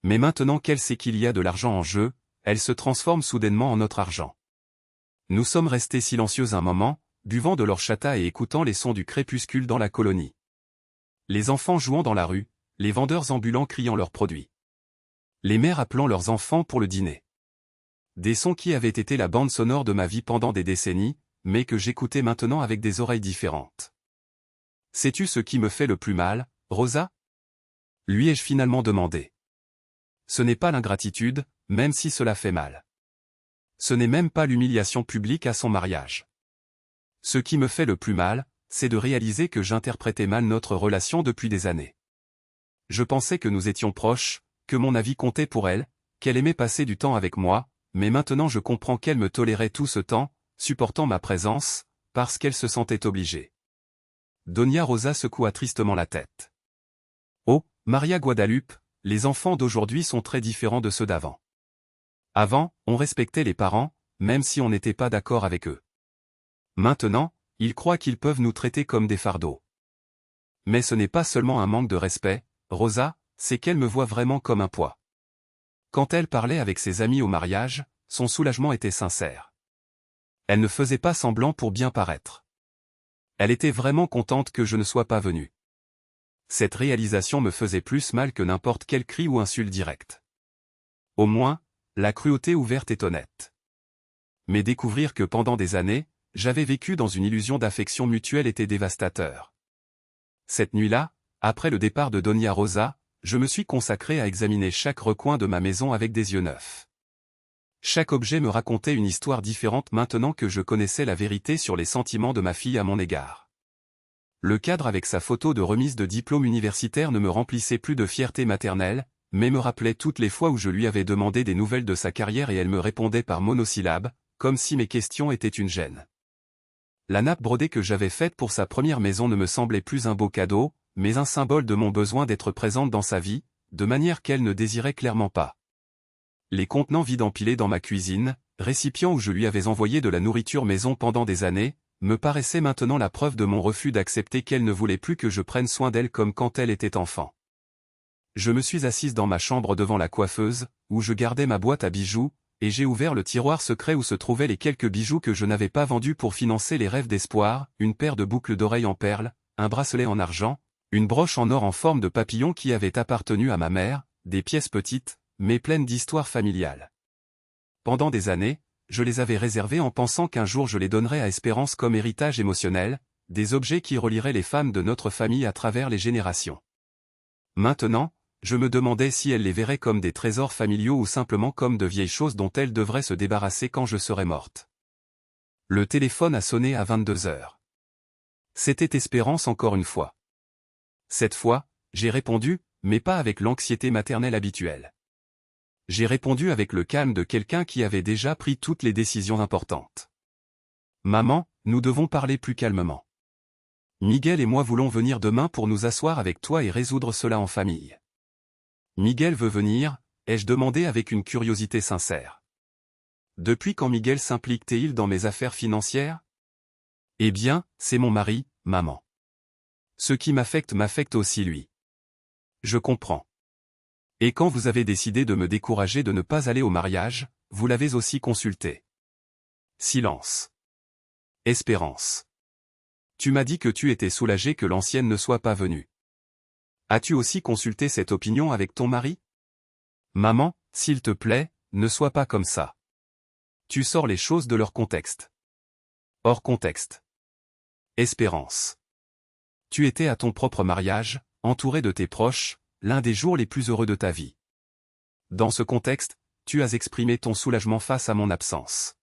Mais maintenant qu'elle sait qu'il y a de l'argent en jeu, elle se transforme soudainement en notre argent. Nous sommes restés silencieux un moment, buvant de l'horchata et écoutant les sons du crépuscule dans la colonie. Les enfants jouant dans la rue, les vendeurs ambulants criant leurs produits. Les mères appelant leurs enfants pour le dîner. Des sons qui avaient été la bande sonore de ma vie pendant des décennies, mais que j'écoutais maintenant avec des oreilles différentes. Sais-tu ce qui me fait le plus mal, Rosa? Lui ai-je finalement demandé. Ce n'est pas l'ingratitude, même si cela fait mal. Ce n'est même pas l'humiliation publique à son mariage. Ce qui me fait le plus mal, c'est de réaliser que j'interprétais mal notre relation depuis des années. Je pensais que nous étions proches, que mon avis comptait pour elle, qu'elle aimait passer du temps avec moi, mais maintenant je comprends qu'elle me tolérait tout ce temps, supportant ma présence, parce qu'elle se sentait obligée. Doña Rosa secoua tristement la tête. Oh, Maria Guadalupe, les enfants d'aujourd'hui sont très différents de ceux d'avant. Avant, on respectait les parents, même si on n'était pas d'accord avec eux. Maintenant, ils croient qu'ils peuvent nous traiter comme des fardeaux. Mais ce n'est pas seulement un manque de respect, Rosa, c'est qu'elle me voit vraiment comme un poids. Quand elle parlait avec ses amis au mariage, son soulagement était sincère. Elle ne faisait pas semblant pour bien paraître. Elle était vraiment contente que je ne sois pas venu. Cette réalisation me faisait plus mal que n'importe quel cri ou insulte directe. Au moins, la cruauté ouverte est honnête. Mais découvrir que pendant des années, j'avais vécu dans une illusion d'affection mutuelle était dévastateur. Cette nuit-là, après le départ de Doña Rosa, je me suis consacré à examiner chaque recoin de ma maison avec des yeux neufs. Chaque objet me racontait une histoire différente maintenant que je connaissais la vérité sur les sentiments de ma fille à mon égard. Le cadre avec sa photo de remise de diplôme universitaire ne me remplissait plus de fierté maternelle, mais me rappelait toutes les fois où je lui avais demandé des nouvelles de sa carrière et elle me répondait par monosyllabes, comme si mes questions étaient une gêne. La nappe brodée que j'avais faite pour sa première maison ne me semblait plus un beau cadeau, mais un symbole de mon besoin d'être présente dans sa vie, de manière qu'elle ne désirait clairement pas. Les contenants vides empilés dans ma cuisine, récipient où je lui avais envoyé de la nourriture maison pendant des années, me paraissaient maintenant la preuve de mon refus d'accepter qu'elle ne voulait plus que je prenne soin d'elle comme quand elle était enfant. Je me suis assise dans ma chambre devant la coiffeuse, où je gardais ma boîte à bijoux, et j'ai ouvert le tiroir secret où se trouvaient les quelques bijoux que je n'avais pas vendus pour financer les rêves d'espoir, une paire de boucles d'oreilles en perles, un bracelet en argent, une broche en or en forme de papillon qui avait appartenu à ma mère, des pièces petites, mais pleines d'histoires familiales. Pendant des années, je les avais réservées en pensant qu'un jour je les donnerais à Espérance comme héritage émotionnel, des objets qui relieraient les femmes de notre famille à travers les générations. Maintenant, je me demandais si elle les verrait comme des trésors familiaux ou simplement comme de vieilles choses dont elle devrait se débarrasser quand je serais morte. Le téléphone a sonné à 22 heures. C'était Espérance encore une fois. Cette fois, j'ai répondu, mais pas avec l'anxiété maternelle habituelle. J'ai répondu avec le calme de quelqu'un qui avait déjà pris toutes les décisions importantes. Maman, nous devons parler plus calmement. Miguel et moi voulons venir demain pour nous asseoir avec toi et résoudre cela en famille. Miguel veut venir, ai-je demandé avec une curiosité sincère. Depuis quand Miguel s'implique-t-il dans mes affaires financières? Eh bien, c'est mon mari, maman. Ce qui m'affecte aussi lui. Je comprends. Et quand vous avez décidé de me décourager de ne pas aller au mariage, vous l'avez aussi consulté. Silence. Espérance. Tu m'as dit que tu étais soulagée que l'ancienne ne soit pas venue. As-tu aussi consulté cette opinion avec ton mari? Maman, s'il te plaît, ne sois pas comme ça. Tu sors les choses de leur contexte. Hors contexte. Espérance. Tu étais à ton propre mariage, entouré de tes proches, l'un des jours les plus heureux de ta vie. Dans ce contexte, tu as exprimé ton soulagement face à mon absence.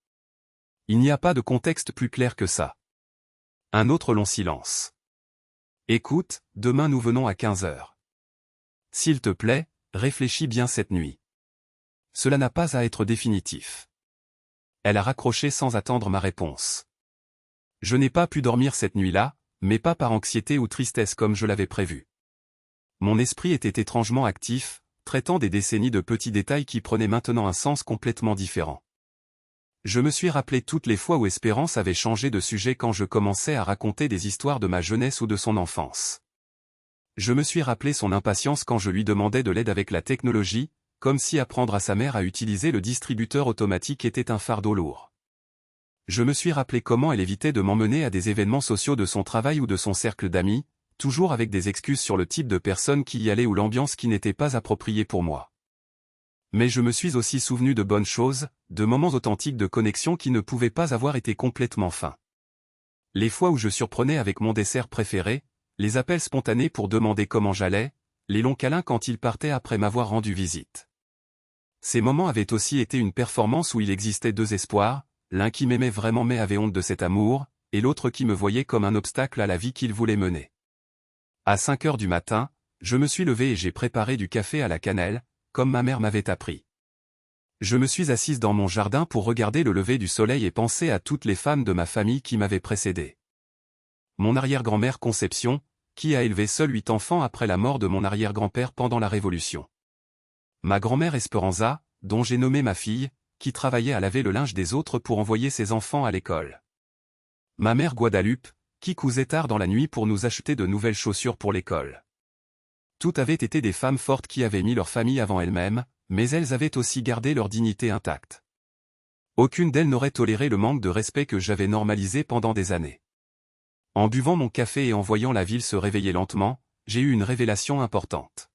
Il n'y a pas de contexte plus clair que ça. Un autre long silence. Écoute, demain nous venons à 15 heures. S'il te plaît, réfléchis bien cette nuit. Cela n'a pas à être définitif. Elle a raccroché sans attendre ma réponse. Je n'ai pas pu dormir cette nuit-là, mais pas par anxiété ou tristesse comme je l'avais prévu. Mon esprit était étrangement actif, traitant des décennies de petits détails qui prenaient maintenant un sens complètement différent. Je me suis rappelé toutes les fois où Espérance avait changé de sujet quand je commençais à raconter des histoires de ma jeunesse ou de son enfance. Je me suis rappelé son impatience quand je lui demandais de l'aide avec la technologie, comme si apprendre à sa mère à utiliser le distributeur automatique était un fardeau lourd. Je me suis rappelé comment elle évitait de m'emmener à des événements sociaux de son travail ou de son cercle d'amis, toujours avec des excuses sur le type de personne qui y allait ou l'ambiance qui n'était pas appropriée pour moi. Mais je me suis aussi souvenu de bonnes choses, de moments authentiques de connexion qui ne pouvaient pas avoir été complètement fins. Les fois où je surprenais avec mon dessert préféré, les appels spontanés pour demander comment j'allais, les longs câlins quand il partait après m'avoir rendu visite. Ces moments avaient aussi été une performance où il existait deux espoirs, l'un qui m'aimait vraiment mais avait honte de cet amour, et l'autre qui me voyait comme un obstacle à la vie qu'il voulait mener. À 5 heures du matin, je me suis levé et j'ai préparé du café à la cannelle, comme ma mère m'avait appris. Je me suis assise dans mon jardin pour regarder le lever du soleil et penser à toutes les femmes de ma famille qui m'avaient précédé. Mon arrière-grand-mère Conception, qui a élevé seule 8 enfants après la mort de mon arrière-grand-père pendant la Révolution. Ma grand-mère Esperanza, dont j'ai nommé ma fille, qui travaillait à laver le linge des autres pour envoyer ses enfants à l'école. Ma mère Guadalupe, qui cousait tard dans la nuit pour nous acheter de nouvelles chaussures pour l'école. Toutes avaient été des femmes fortes qui avaient mis leur famille avant elles-mêmes, mais elles avaient aussi gardé leur dignité intacte. Aucune d'elles n'aurait toléré le manque de respect que j'avais normalisé pendant des années. En buvant mon café et en voyant la ville se réveiller lentement, j'ai eu une révélation importante.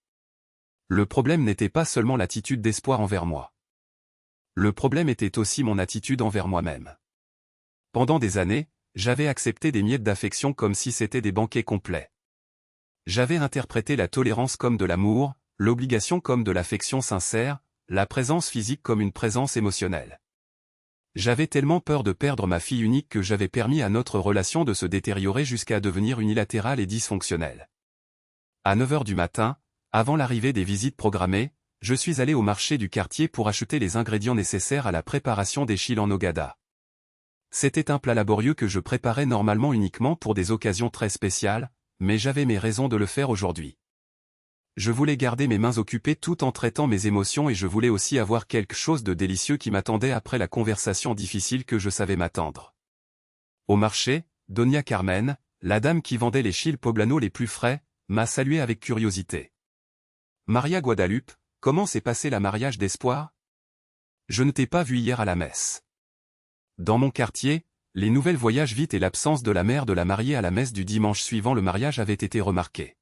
Le problème n'était pas seulement l'attitude d'espoir envers moi. Le problème était aussi mon attitude envers moi-même. Pendant des années, j'avais accepté des miettes d'affection comme si c'était des banquets complets. J'avais interprété la tolérance comme de l'amour, l'obligation comme de l'affection sincère, la présence physique comme une présence émotionnelle. J'avais tellement peur de perdre ma fille unique que j'avais permis à notre relation de se détériorer jusqu'à devenir unilatérale et dysfonctionnelle. À 9 heures du matin, avant l'arrivée des visites programmées, je suis allé au marché du quartier pour acheter les ingrédients nécessaires à la préparation des chili en nogada. C'était un plat laborieux que je préparais normalement uniquement pour des occasions très spéciales, mais j'avais mes raisons de le faire aujourd'hui. Je voulais garder mes mains occupées tout en traitant mes émotions et je voulais aussi avoir quelque chose de délicieux qui m'attendait après la conversation difficile que je savais m'attendre. Au marché, Doña Carmen, la dame qui vendait les chili poblano les plus frais, m'a salué avec curiosité. Maria Guadalupe, comment s'est passé la mariage d'espoir? Je ne t'ai pas vu hier à la messe. Dans mon quartier, les nouvelles voyagent vite et l'absence de la mère de la mariée à la messe du dimanche suivant le mariage avait été remarquée.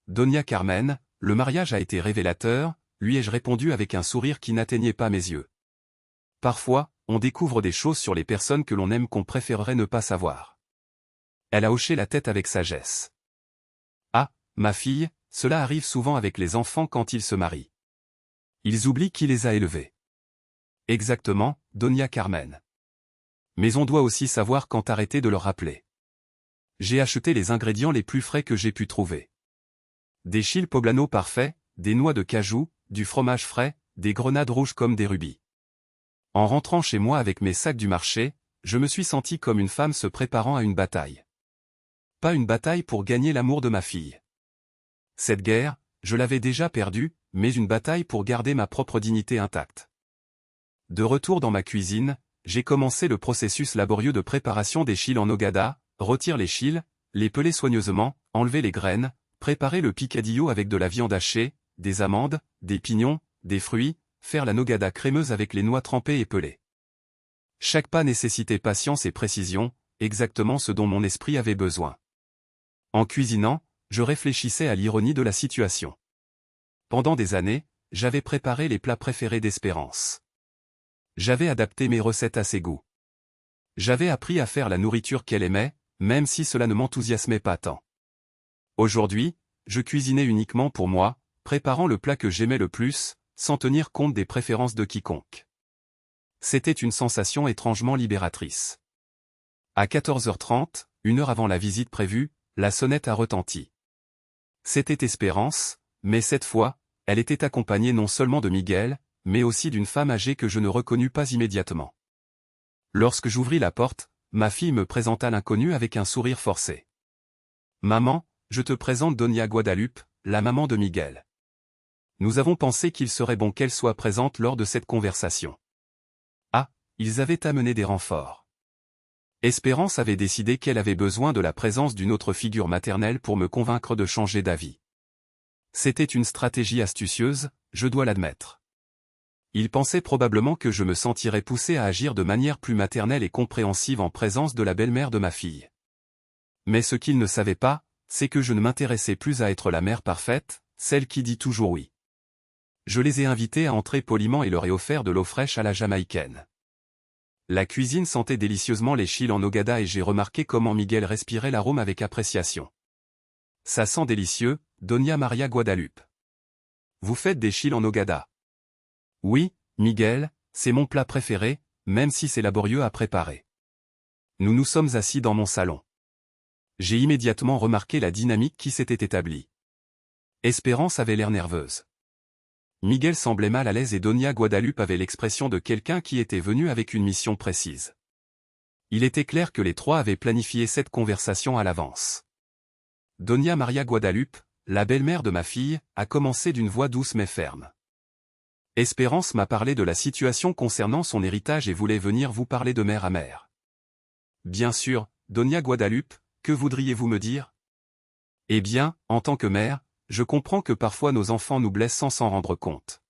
Doña Carmen, le mariage a été révélateur, lui ai-je répondu avec un sourire qui n'atteignait pas mes yeux. Parfois, on découvre des choses sur les personnes que l'on aime qu'on préférerait ne pas savoir. Elle a hoché la tête avec sagesse. Ah, ma fille, cela arrive souvent avec les enfants quand ils se marient. Ils oublient qui les a élevés. Exactement, Doña Carmen. Mais on doit aussi savoir quand arrêter de leur rappeler. J'ai acheté les ingrédients les plus frais que j'ai pu trouver. Des chili poblano parfaits, des noix de cajou, du fromage frais, des grenades rouges comme des rubis. En rentrant chez moi avec mes sacs du marché, je me suis senti comme une femme se préparant à une bataille. Pas une bataille pour gagner l'amour de ma fille. Cette guerre, je l'avais déjà perdue, mais une bataille pour garder ma propre dignité intacte. De retour dans ma cuisine, j'ai commencé le processus laborieux de préparation des chili en nogada, rôtir les chili, les peler soigneusement, enlever les graines, préparer le picadillo avec de la viande hachée, des amandes, des pignons, des fruits, faire la nogada crémeuse avec les noix trempées et pelées. Chaque pas nécessitait patience et précision, exactement ce dont mon esprit avait besoin. En cuisinant, je réfléchissais à l'ironie de la situation. Pendant des années, j'avais préparé les plats préférés d'Espérance. J'avais adapté mes recettes à ses goûts. J'avais appris à faire la nourriture qu'elle aimait, même si cela ne m'enthousiasmait pas tant. Aujourd'hui, je cuisinais uniquement pour moi, préparant le plat que j'aimais le plus, sans tenir compte des préférences de quiconque. C'était une sensation étrangement libératrice. À 14h30, 1 heure avant la visite prévue, la sonnette a retenti. C'était Espérance, mais cette fois, elle était accompagnée non seulement de Miguel, mais aussi d'une femme âgée que je ne reconnus pas immédiatement. Lorsque j'ouvris la porte, ma fille me présenta l'inconnu avec un sourire forcé. « Maman, je te présente Doña Guadalupe, la maman de Miguel. Nous avons pensé qu'il serait bon qu'elle soit présente lors de cette conversation. » Ah, ils avaient amené des renforts. Espérance avait décidé qu'elle avait besoin de la présence d'une autre figure maternelle pour me convaincre de changer d'avis. C'était une stratégie astucieuse, je dois l'admettre. Il pensait probablement que je me sentirais poussé à agir de manière plus maternelle et compréhensive en présence de la belle-mère de ma fille. Mais ce qu'il ne savait pas, c'est que je ne m'intéressais plus à être la mère parfaite, celle qui dit toujours oui. Je les ai invités à entrer poliment et leur ai offert de l'eau fraîche à la jamaïcaine. La cuisine sentait délicieusement les chili en nogada et j'ai remarqué comment Miguel respirait l'arôme avec appréciation. Ça sent délicieux, Doña Maria Guadalupe. Vous faites des chili en nogada? Oui, Miguel, c'est mon plat préféré, même si c'est laborieux à préparer. Nous nous sommes assis dans mon salon. J'ai immédiatement remarqué la dynamique qui s'était établie. Espérance avait l'air nerveuse. Miguel semblait mal à l'aise et Doña Guadalupe avait l'expression de quelqu'un qui était venu avec une mission précise. Il était clair que les trois avaient planifié cette conversation à l'avance. Doña Maria Guadalupe, la belle-mère de ma fille, a commencé d'une voix douce mais ferme. Espérance m'a parlé de la situation concernant son héritage et voulait venir vous parler de mère à mère. Bien sûr, Doña Guadalupe, que voudriez-vous me dire? Eh bien, en tant que mère, je comprends que parfois nos enfants nous blessent sans s'en rendre compte.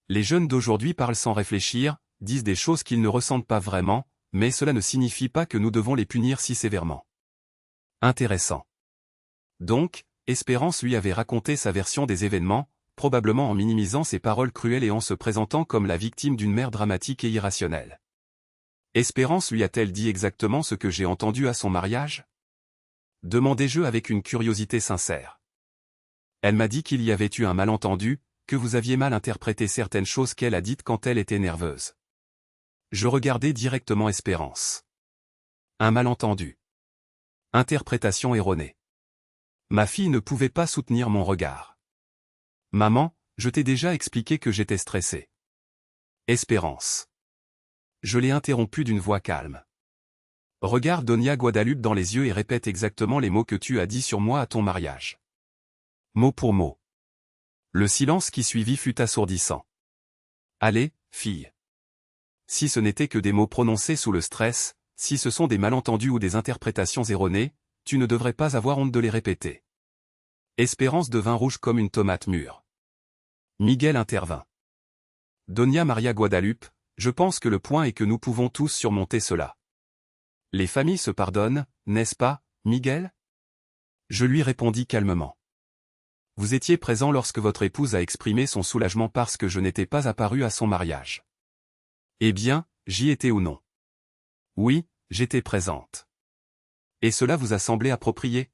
Les jeunes d'aujourd'hui parlent sans réfléchir, disent des choses qu'ils ne ressentent pas vraiment, mais cela ne signifie pas que nous devons les punir si sévèrement. Intéressant. Donc, Espérance lui avait raconté sa version des événements, probablement en minimisant ses paroles cruelles et en se présentant comme la victime d'une mère dramatique et irrationnelle. Espérance lui a-t-elle dit exactement ce que j'ai entendu à son mariage? Demandai-je avec une curiosité sincère. Elle m'a dit qu'il y avait eu un malentendu, que vous aviez mal interprété certaines choses qu'elle a dites quand elle était nerveuse. Je regardais directement Espérance. Un malentendu. Interprétation erronée. Ma fille ne pouvait pas soutenir mon regard. Maman, je t'ai déjà expliqué que j'étais stressé. Espérance. Je l'ai interrompu d'une voix calme. Regarde Donia Guadalupe dans les yeux et répète exactement les mots que tu as dit sur moi à ton mariage. Mot pour mot. Le silence qui suivit fut assourdissant. Allez, fille. Si ce n'était que des mots prononcés sous le stress, si ce sont des malentendus ou des interprétations erronées, tu ne devrais pas avoir honte de les répéter. Espérance devint rouge comme une tomate mûre. Miguel intervint. Donia Maria Guadalupe, je pense que le point est que nous pouvons tous surmonter cela. Les familles se pardonnent, n'est-ce pas, Miguel? Je lui répondis calmement. Vous étiez présent lorsque votre épouse a exprimé son soulagement parce que je n'étais pas apparu à son mariage. Eh bien, j'y étais ou non? Oui, j'étais présente. Et cela vous a semblé approprié?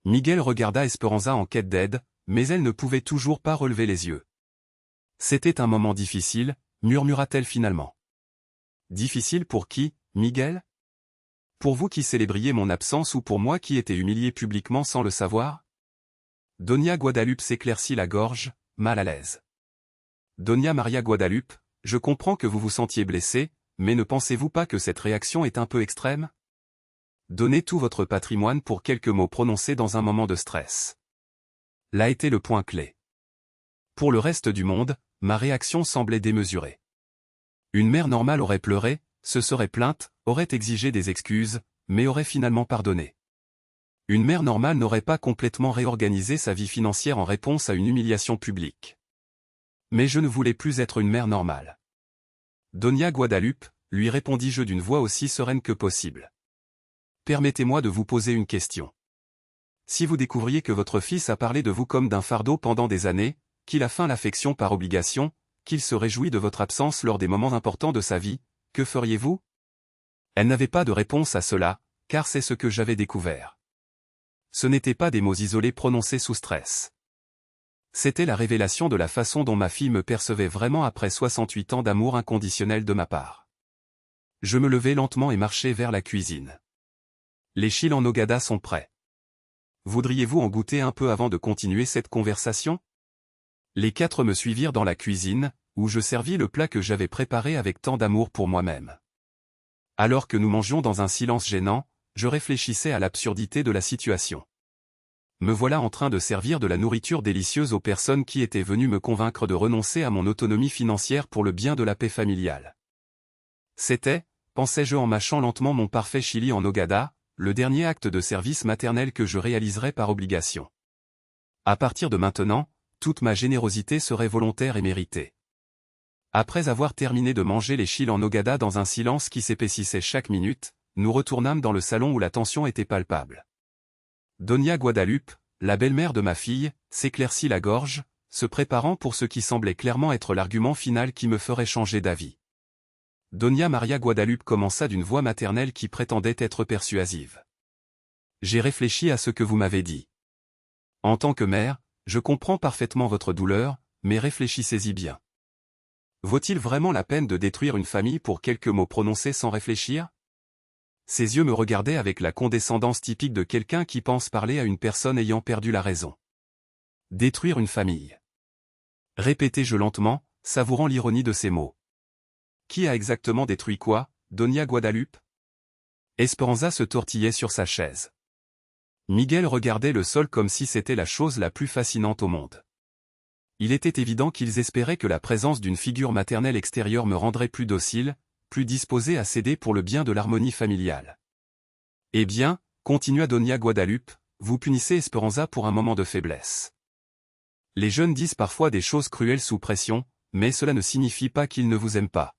Miguel regarda Esperanza en quête d'aide, mais elle ne pouvait toujours pas relever les yeux. C'était un moment difficile, murmura-t-elle finalement. Difficile pour qui, Miguel? Pour vous qui célébriez mon absence ou pour moi qui étais humilié publiquement sans le savoir? Donia Guadalupe s'éclaircit la gorge, mal à l'aise. Donia Maria Guadalupe, je comprends que vous vous sentiez blessé, mais ne pensez-vous pas que cette réaction est un peu extrême? Donnez tout votre patrimoine pour quelques mots prononcés dans un moment de stress. Là était le point clé. Pour le reste du monde, ma réaction semblait démesurée. Une mère normale aurait pleuré, se serait plainte, aurait exigé des excuses, mais aurait finalement pardonné. Une mère normale n'aurait pas complètement réorganisé sa vie financière en réponse à une humiliation publique. Mais je ne voulais plus être une mère normale. Donia Guadalupe, lui répondis-je d'une voix aussi sereine que possible. Permettez-moi de vous poser une question. Si vous découvriez que votre fils a parlé de vous comme d'un fardeau pendant des années, qu'il a feint l'affection par obligation, qu'il se réjouit de votre absence lors des moments importants de sa vie, que feriez-vous? Elle n'avait pas de réponse à cela, car c'est ce que j'avais découvert. Ce n'étaient pas des mots isolés prononcés sous stress. C'était la révélation de la façon dont ma fille me percevait vraiment après 68 ans d'amour inconditionnel de ma part. Je me levai lentement et marchai vers la cuisine. Les chili en nogada sont prêts. Voudriez-vous en goûter un peu avant de continuer cette conversation? Les quatre me suivirent dans la cuisine, où je servis le plat que j'avais préparé avec tant d'amour pour moi-même. Alors que nous mangions dans un silence gênant, je réfléchissais à l'absurdité de la situation. Me voilà en train de servir de la nourriture délicieuse aux personnes qui étaient venues me convaincre de renoncer à mon autonomie financière pour le bien de la paix familiale. C'était, pensais-je en mâchant lentement mon parfait chili en nogada, le dernier acte de service maternel que je réaliserais par obligation. À partir de maintenant, toute ma générosité serait volontaire et méritée. Après avoir terminé de manger les chili en nogada dans un silence qui s'épaississait chaque minute, nous retournâmes dans le salon où la tension était palpable. Donia Guadalupe, la belle-mère de ma fille, s'éclaircit la gorge, se préparant pour ce qui semblait clairement être l'argument final qui me ferait changer d'avis. Donia Maria Guadalupe commença d'une voix maternelle qui prétendait être persuasive. J'ai réfléchi à ce que vous m'avez dit. En tant que mère, je comprends parfaitement votre douleur, mais réfléchissez-y bien. Vaut-il vraiment la peine de détruire une famille pour quelques mots prononcés sans réfléchir? Ses yeux me regardaient avec la condescendance typique de quelqu'un qui pense parler à une personne ayant perdu la raison. Détruire une famille. Répétai-je lentement, savourant l'ironie de ces mots. Qui a exactement détruit quoi, Donia Guadalupe? Esperanza se tortillait sur sa chaise. Miguel regardait le sol comme si c'était la chose la plus fascinante au monde. Il était évident qu'ils espéraient que la présence d'une figure maternelle extérieure me rendrait plus docile, plus disposé à céder pour le bien de l'harmonie familiale. Eh bien, continua Donia Guadalupe, vous punissez Esperanza pour un moment de faiblesse. Les jeunes disent parfois des choses cruelles sous pression, mais cela ne signifie pas qu'ils ne vous aiment pas.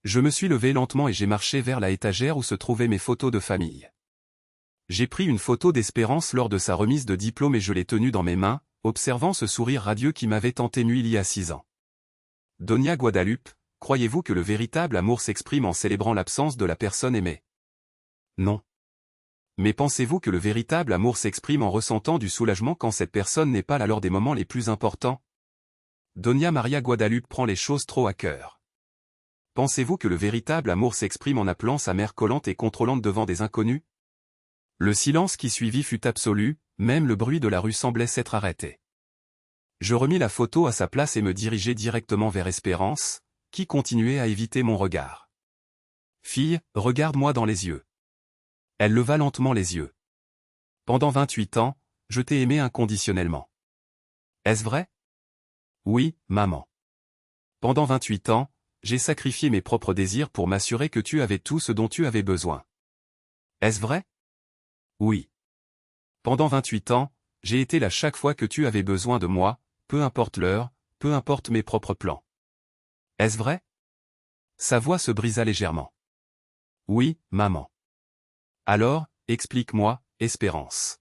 Je me suis levé lentement et j'ai marché vers la étagère où se trouvaient mes photos de famille. J'ai pris une photo d'Espérance lors de sa remise de diplôme et je l'ai tenue dans mes mains, observant ce sourire radieux qui m'avait tant ému il y a 6 ans. Donia Guadalupe, croyez-vous que le véritable amour s'exprime en célébrant l'absence de la personne aimée? Non. Mais pensez-vous que le véritable amour s'exprime en ressentant du soulagement quand cette personne n'est pas là lors des moments les plus importants? Doña María Guadalupe prend les choses trop à cœur. Pensez-vous que le véritable amour s'exprime en appelant sa mère collante et contrôlante devant des inconnus? Le silence qui suivit fut absolu, même le bruit de la rue semblait s'être arrêté. Je remis la photo à sa place et me dirigeai directement vers Espérance, qui continuait à éviter mon regard. « Fille, regarde-moi dans les yeux. » Elle leva lentement les yeux. « Pendant 28 ans, je t'ai aimé inconditionnellement. » « Est-ce vrai? » « Oui, maman. Pendant 28 ans, j'ai sacrifié mes propres désirs pour m'assurer que tu avais tout ce dont tu avais besoin. » « Est-ce vrai? » « Oui. Pendant 28 ans, j'ai été là chaque fois que tu avais besoin de moi, peu importe l'heure, peu importe mes propres plans. » « Est-ce vrai? » Sa voix se brisa légèrement. « Oui, maman. »« Alors, explique-moi, Espérance.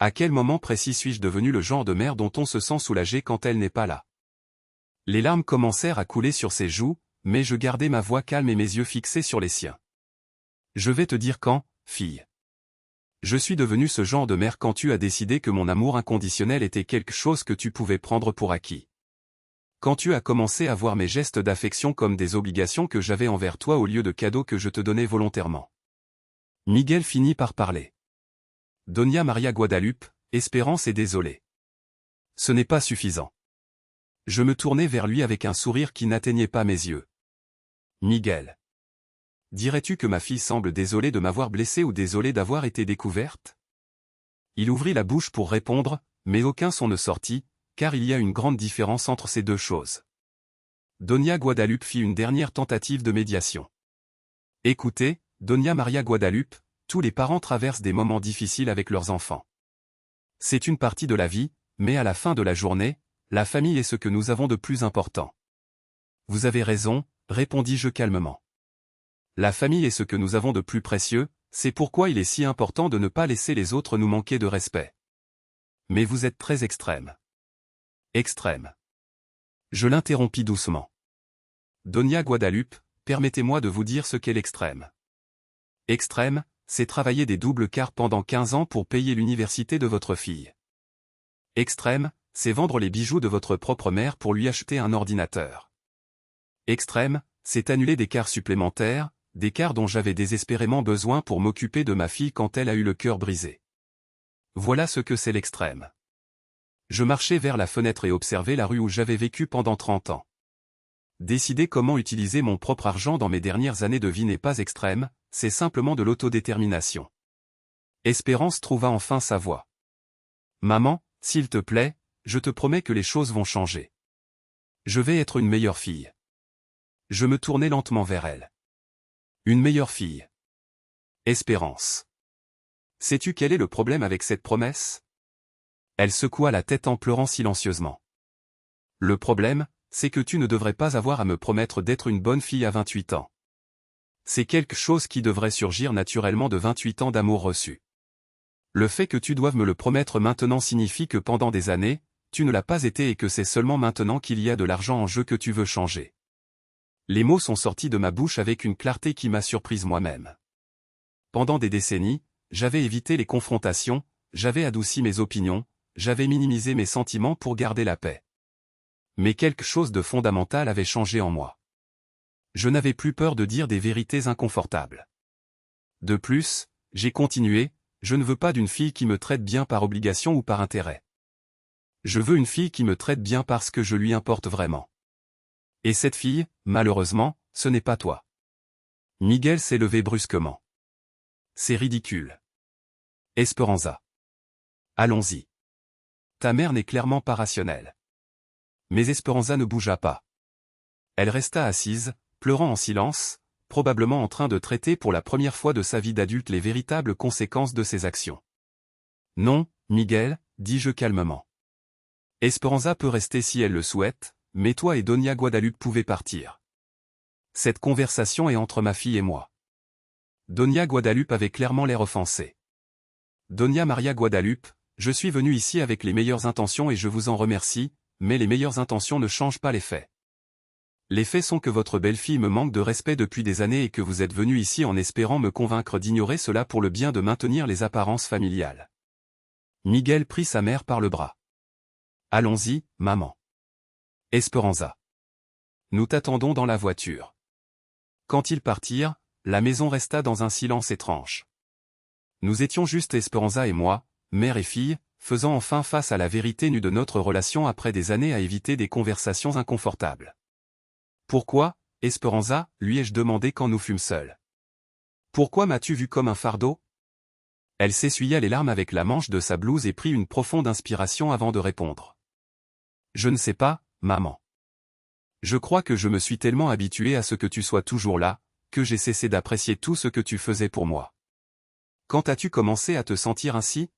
À quel moment précis suis-je devenu le genre de mère dont on se sent soulagé quand elle n'est pas là? » Les larmes commencèrent à couler sur ses joues, mais je gardai ma voix calme et mes yeux fixés sur les siens. « Je vais te dire quand, fille. Je suis devenu ce genre de mère quand tu as décidé que mon amour inconditionnel était quelque chose que tu pouvais prendre pour acquis. Quand tu as commencé à voir mes gestes d'affection comme des obligations que j'avais envers toi au lieu de cadeaux que je te donnais volontairement. » Miguel finit par parler. « Doña María Guadalupe, Espérance est désolée. Ce n'est pas suffisant. » Je me tournai vers lui avec un sourire qui n'atteignait pas mes yeux. « Miguel. Dirais-tu que ma fille semble désolée de m'avoir blessé ou désolée d'avoir été découverte? » Il ouvrit la bouche pour répondre, mais aucun son ne sortit, car il y a une grande différence entre ces deux choses. Doña Guadalupe fit une dernière tentative de médiation. « Écoutez, Doña María Guadalupe, tous les parents traversent des moments difficiles avec leurs enfants. C'est une partie de la vie, mais à la fin de la journée, la famille est ce que nous avons de plus important. » « Vous avez raison, » répondis-je calmement. « La famille est ce que nous avons de plus précieux, c'est pourquoi il est si important de ne pas laisser les autres nous manquer de respect. Mais vous êtes très extrême. » « Extrême. » Je l'interrompis doucement. « Doña Guadalupe, permettez-moi de vous dire ce qu'est l'extrême. Extrême, c'est travailler des doubles quarts pendant 15 ans pour payer l'université de votre fille. Extrême, c'est vendre les bijoux de votre propre mère pour lui acheter un ordinateur. Extrême, c'est annuler des quarts supplémentaires, des quarts dont j'avais désespérément besoin pour m'occuper de ma fille quand elle a eu le cœur brisé. Voilà ce que c'est l'extrême. » Je marchai vers la fenêtre et observai la rue où j'avais vécu pendant 30 ans. Décider comment utiliser mon propre argent dans mes dernières années de vie n'est pas extrême, c'est simplement de l'autodétermination. Espérance trouva enfin sa voix. « Maman, s'il te plaît, je te promets que les choses vont changer. Je vais être une meilleure fille. » Je me tournai lentement vers elle. « Une meilleure fille. Espérance. Sais-tu quel est le problème avec cette promesse? » Elle secoua la tête en pleurant silencieusement. « Le problème, c'est que tu ne devrais pas avoir à me promettre d'être une bonne fille à 28 ans. C'est quelque chose qui devrait surgir naturellement de 28 ans d'amour reçu. Le fait que tu doives me le promettre maintenant signifie que pendant des années, tu ne l'as pas été et que c'est seulement maintenant qu'il y a de l'argent en jeu que tu veux changer. » Les mots sont sortis de ma bouche avec une clarté qui m'a surprise moi-même. Pendant des décennies, j'avais évité les confrontations, j'avais adouci mes opinions, j'avais minimisé mes sentiments pour garder la paix. Mais quelque chose de fondamental avait changé en moi. Je n'avais plus peur de dire des vérités inconfortables. De plus, j'ai continué, je ne veux pas d'une fille qui me traite bien par obligation ou par intérêt. Je veux une fille qui me traite bien parce que je lui importe vraiment. Et cette fille, malheureusement, ce n'est pas toi. Miguel s'est levé brusquement. C'est ridicule. Esperanza. Allons-y. Ta mère n'est clairement pas rationnelle. Mais Esperanza ne bougea pas. Elle resta assise, pleurant en silence, probablement en train de traiter pour la première fois de sa vie d'adulte les véritables conséquences de ses actions. Non, Miguel, dis-je calmement. Esperanza peut rester si elle le souhaite, mais toi et Doña Guadalupe pouvez partir. Cette conversation est entre ma fille et moi. Doña Guadalupe avait clairement l'air offensée. Doña María Guadalupe, je suis venu ici avec les meilleures intentions et je vous en remercie, mais les meilleures intentions ne changent pas les faits. Les faits sont que votre belle-fille me manque de respect depuis des années et que vous êtes venu ici en espérant me convaincre d'ignorer cela pour le bien de maintenir les apparences familiales. Miguel prit sa mère par le bras. Allons-y, maman. Esperanza. Nous t'attendons dans la voiture. Quand ils partirent, la maison resta dans un silence étrange. Nous étions juste Esperanza et moi, mère et fille, faisant enfin face à la vérité nue de notre relation après des années à éviter des conversations inconfortables. Pourquoi, Esperanza, lui ai-je demandé quand nous fûmes seuls. Pourquoi m'as-tu vu comme un fardeau? Elle s'essuya les larmes avec la manche de sa blouse et prit une profonde inspiration avant de répondre. Je ne sais pas, maman. Je crois que je me suis tellement habitué à ce que tu sois toujours là, que j'ai cessé d'apprécier tout ce que tu faisais pour moi. Quand as-tu commencé à te sentir ainsi?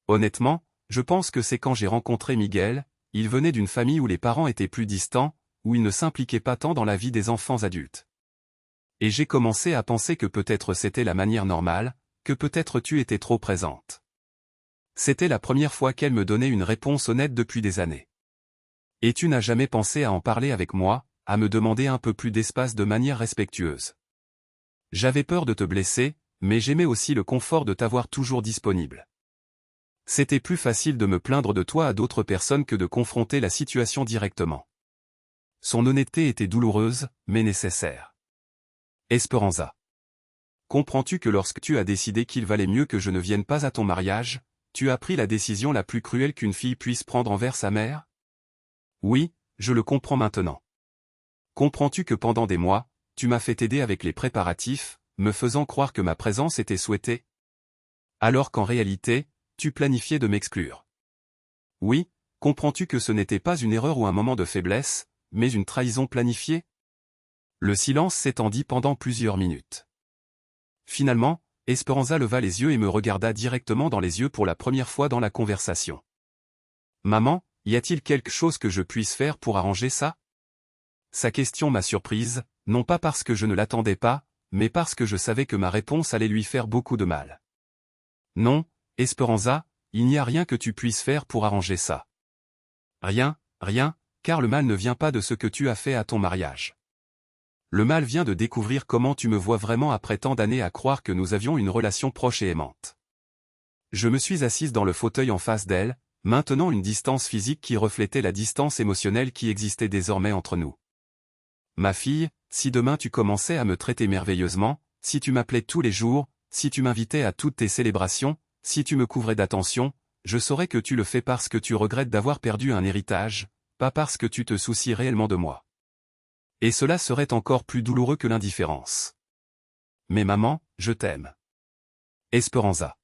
Honnêtement, je pense que c'est quand j'ai rencontré Miguel. Il venait d'une famille où les parents étaient plus distants, où ils ne s'impliquaient pas tant dans la vie des enfants adultes. Et j'ai commencé à penser que peut-être c'était la manière normale, que peut-être tu étais trop présente. C'était la première fois qu'elle me donnait une réponse honnête depuis des années. Et tu n'as jamais pensé à en parler avec moi, à me demander un peu plus d'espace de manière respectueuse. J'avais peur de te blesser, mais j'aimais aussi le confort de t'avoir toujours disponible. C'était plus facile de me plaindre de toi à d'autres personnes que de confronter la situation directement. Son honnêteté était douloureuse, mais nécessaire. Esperanza. Comprends-tu que lorsque tu as décidé qu'il valait mieux que je ne vienne pas à ton mariage, tu as pris la décision la plus cruelle qu'une fille puisse prendre envers sa mère? Oui, je le comprends maintenant. Comprends-tu que pendant des mois, tu m'as fait aider avec les préparatifs, me faisant croire que ma présence était souhaitée? Alors qu'en réalité, tu planifiais de m'exclure. Oui, comprends-tu que ce n'était pas une erreur ou un moment de faiblesse, mais une trahison planifiée? Le silence s'étendit pendant plusieurs minutes. Finalement, Esperanza leva les yeux et me regarda directement dans les yeux pour la première fois dans la conversation. Maman, y a-t-il quelque chose que je puisse faire pour arranger ça? Sa question m'a surprise, non pas parce que je ne l'attendais pas, mais parce que je savais que ma réponse allait lui faire beaucoup de mal. Non, Esperanza, il n'y a rien que tu puisses faire pour arranger ça. Rien, rien, car le mal ne vient pas de ce que tu as fait à ton mariage. Le mal vient de découvrir comment tu me vois vraiment après tant d'années à croire que nous avions une relation proche et aimante. Je me suis assise dans le fauteuil en face d'elle, maintenant une distance physique qui reflétait la distance émotionnelle qui existait désormais entre nous. Ma fille, si demain tu commençais à me traiter merveilleusement, si tu m'appelais tous les jours, si tu m'invitais à toutes tes célébrations, si tu me couvrais d'attention, je saurais que tu le fais parce que tu regrettes d'avoir perdu un héritage, pas parce que tu te soucies réellement de moi. Et cela serait encore plus douloureux que l'indifférence. Mais maman, je t'aime. Esperanza.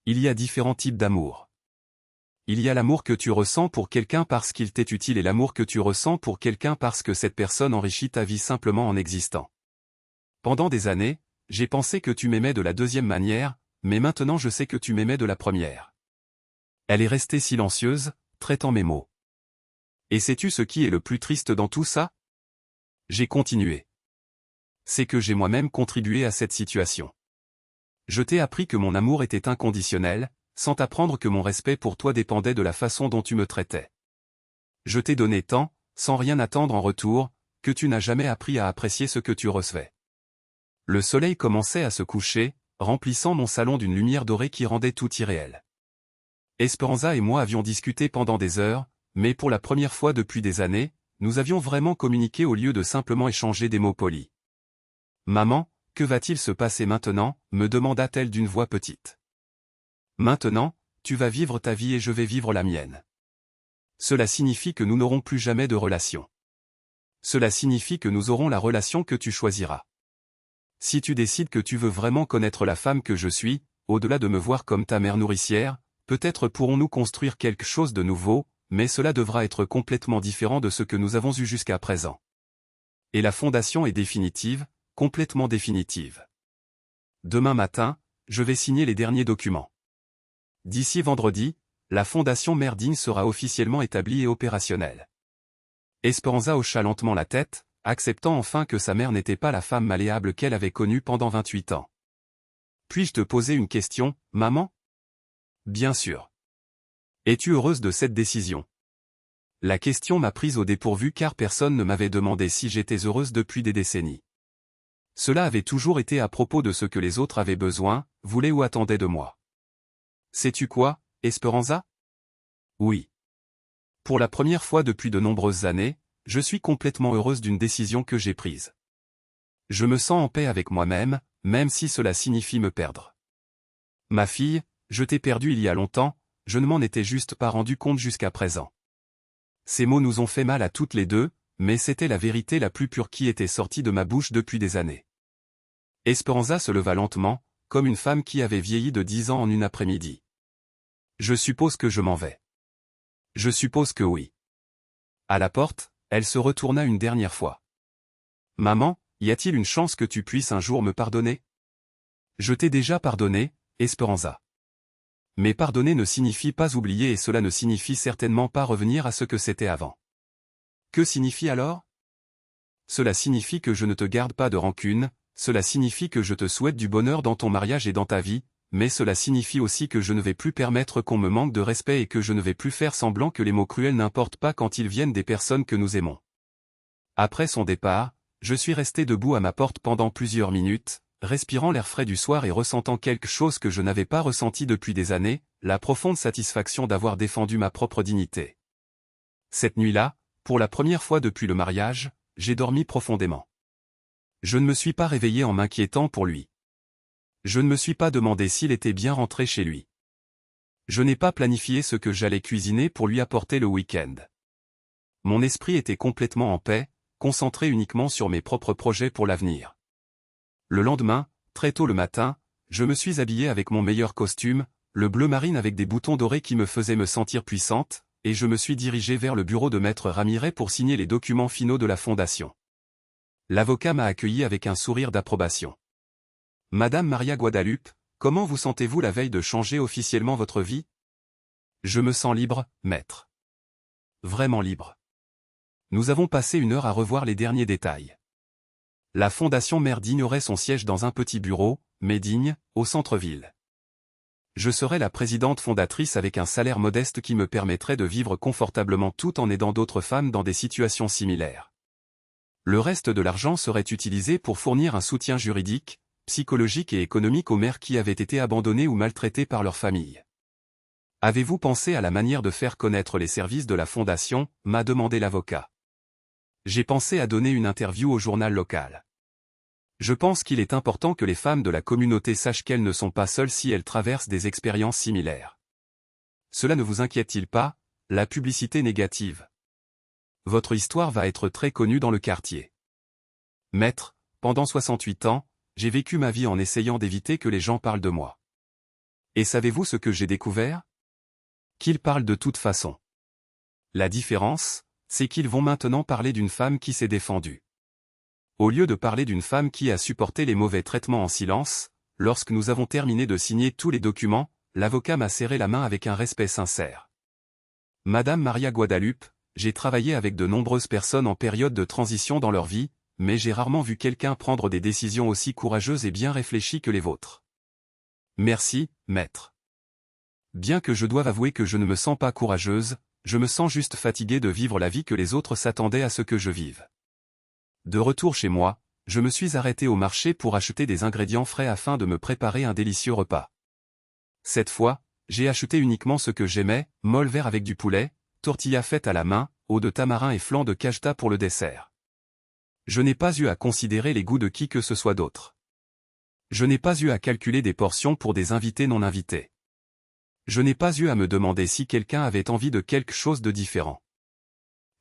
Il y a différents types d'amour. Il y a l'amour que tu ressens pour quelqu'un parce qu'il t'est utile et l'amour que tu ressens pour quelqu'un parce que cette personne enrichit ta vie simplement en existant. Pendant des années, j'ai pensé que tu m'aimais de la deuxième manière, mais maintenant je sais que tu m'aimais de la première. Elle est restée silencieuse, traitant mes mots. Et sais-tu ce qui est le plus triste dans tout ça? J'ai continué. C'est que j'ai moi-même contribué à cette situation. Je t'ai appris que mon amour était inconditionnel, sans t'apprendre que mon respect pour toi dépendait de la façon dont tu me traitais. Je t'ai donné tant, sans rien attendre en retour, que tu n'as jamais appris à apprécier ce que tu recevais. Le soleil commençait à se coucher, remplissant mon salon d'une lumière dorée qui rendait tout irréel. Esperanza et moi avions discuté pendant des heures, mais pour la première fois depuis des années, nous avions vraiment communiqué au lieu de simplement échanger des mots polis. Maman, que va-t-il se passer maintenant? Me demanda-t-elle d'une voix petite. Maintenant, tu vas vivre ta vie et je vais vivre la mienne. Cela signifie que nous n'aurons plus jamais de relation. Cela signifie que nous aurons la relation que tu choisiras. Si tu décides que tu veux vraiment connaître la femme que je suis, au-delà de me voir comme ta mère nourricière, peut-être pourrons-nous construire quelque chose de nouveau, mais cela devra être complètement différent de ce que nous avons eu jusqu'à présent. Et la fondation est définitive, complètement définitive. Demain matin, je vais signer les derniers documents. D'ici vendredi, la fondation Mère Digne sera officiellement établie et opérationnelle. Esperanza hocha lentement la tête, acceptant enfin que sa mère n'était pas la femme malléable qu'elle avait connue pendant 28 ans. Puis-je te poser une question, maman? Bien sûr. Es-tu heureuse de cette décision? La question m'a prise au dépourvu car personne ne m'avait demandé si j'étais heureuse depuis des décennies. Cela avait toujours été à propos de ce que les autres avaient besoin, voulaient ou attendaient de moi. Sais-tu quoi, Esperanza? Oui. Pour la première fois depuis de nombreuses années, je suis complètement heureuse d'une décision que j'ai prise. Je me sens en paix avec moi-même, même si cela signifie me perdre. Ma fille, je t'ai perdue il y a longtemps, je ne m'en étais juste pas rendu compte jusqu'à présent. Ces mots nous ont fait mal à toutes les deux, mais c'était la vérité la plus pure qui était sortie de ma bouche depuis des années. Esperanza se leva lentement, comme une femme qui avait vieilli de 10 ans en une après-midi. Je suppose que je m'en vais. Je suppose que oui. À la porte, elle se retourna une dernière fois. Maman, y a-t-il une chance que tu puisses un jour me pardonner? Je t'ai déjà pardonné, Esperanza. Mais pardonner ne signifie pas oublier et cela ne signifie certainement pas revenir à ce que c'était avant. Que signifie alors? Cela signifie que je ne te garde pas de rancune, cela signifie que je te souhaite du bonheur dans ton mariage et dans ta vie, mais cela signifie aussi que je ne vais plus permettre qu'on me manque de respect et que je ne vais plus faire semblant que les mots cruels n'importent pas quand ils viennent des personnes que nous aimons. Après son départ, je suis resté debout à ma porte pendant plusieurs minutes, respirant l'air frais du soir et ressentant quelque chose que je n'avais pas ressenti depuis des années, la profonde satisfaction d'avoir défendu ma propre dignité. Cette nuit-là, pour la première fois depuis le mariage, j'ai dormi profondément. Je ne me suis pas réveillé en m'inquiétant pour lui. Je ne me suis pas demandé s'il était bien rentré chez lui. Je n'ai pas planifié ce que j'allais cuisiner pour lui apporter le week-end. Mon esprit était complètement en paix, concentré uniquement sur mes propres projets pour l'avenir. Le lendemain, très tôt le matin, je me suis habillé avec mon meilleur costume, le bleu marine avec des boutons dorés qui me faisaient me sentir puissante, et je me suis dirigé vers le bureau de Maître Ramirez pour signer les documents finaux de la fondation. L'avocat m'a accueilli avec un sourire d'approbation. Madame Maria Guadalupe, comment vous sentez-vous la veille de changer officiellement votre vie? Je me sens libre, maître. Vraiment libre. Nous avons passé une heure à revoir les derniers détails. La fondation Mère Digne aurait son siège dans un petit bureau, mais digne, au centre-ville. Je serai la présidente fondatrice avec un salaire modeste qui me permettrait de vivre confortablement tout en aidant d'autres femmes dans des situations similaires. Le reste de l'argent serait utilisé pour fournir un soutien juridique, psychologique et économique aux mères qui avaient été abandonnées ou maltraitées par leur famille. Avez-vous pensé à la manière de faire connaître les services de la fondation, m'a demandé l'avocat. J'ai pensé à donner une interview au journal local. Je pense qu'il est important que les femmes de la communauté sachent qu'elles ne sont pas seules si elles traversent des expériences similaires. Cela ne vous inquiète-t-il pas, la publicité négative? Votre histoire va être très connue dans le quartier. Maître, pendant 68 ans, j'ai vécu ma vie en essayant d'éviter que les gens parlent de moi. Et savez-vous ce que j'ai découvert? Qu'ils parlent de toute façon. La différence, c'est qu'ils vont maintenant parler d'une femme qui s'est défendue. Au lieu de parler d'une femme qui a supporté les mauvais traitements en silence, lorsque nous avons terminé de signer tous les documents, l'avocat m'a serré la main avec un respect sincère. Madame Maria Guadalupe, j'ai travaillé avec de nombreuses personnes en période de transition dans leur vie, mais j'ai rarement vu quelqu'un prendre des décisions aussi courageuses et bien réfléchies que les vôtres. Merci, maître. Bien que je doive avouer que je ne me sens pas courageuse, je me sens juste fatiguée de vivre la vie que les autres s'attendaient à ce que je vive. De retour chez moi, je me suis arrêté au marché pour acheter des ingrédients frais afin de me préparer un délicieux repas. Cette fois, j'ai acheté uniquement ce que j'aimais, mole vert avec du poulet, tortilla faite à la main, eau de tamarin et flan de cajeta pour le dessert. Je n'ai pas eu à considérer les goûts de qui que ce soit d'autre. Je n'ai pas eu à calculer des portions pour des invités non invités. Je n'ai pas eu à me demander si quelqu'un avait envie de quelque chose de différent.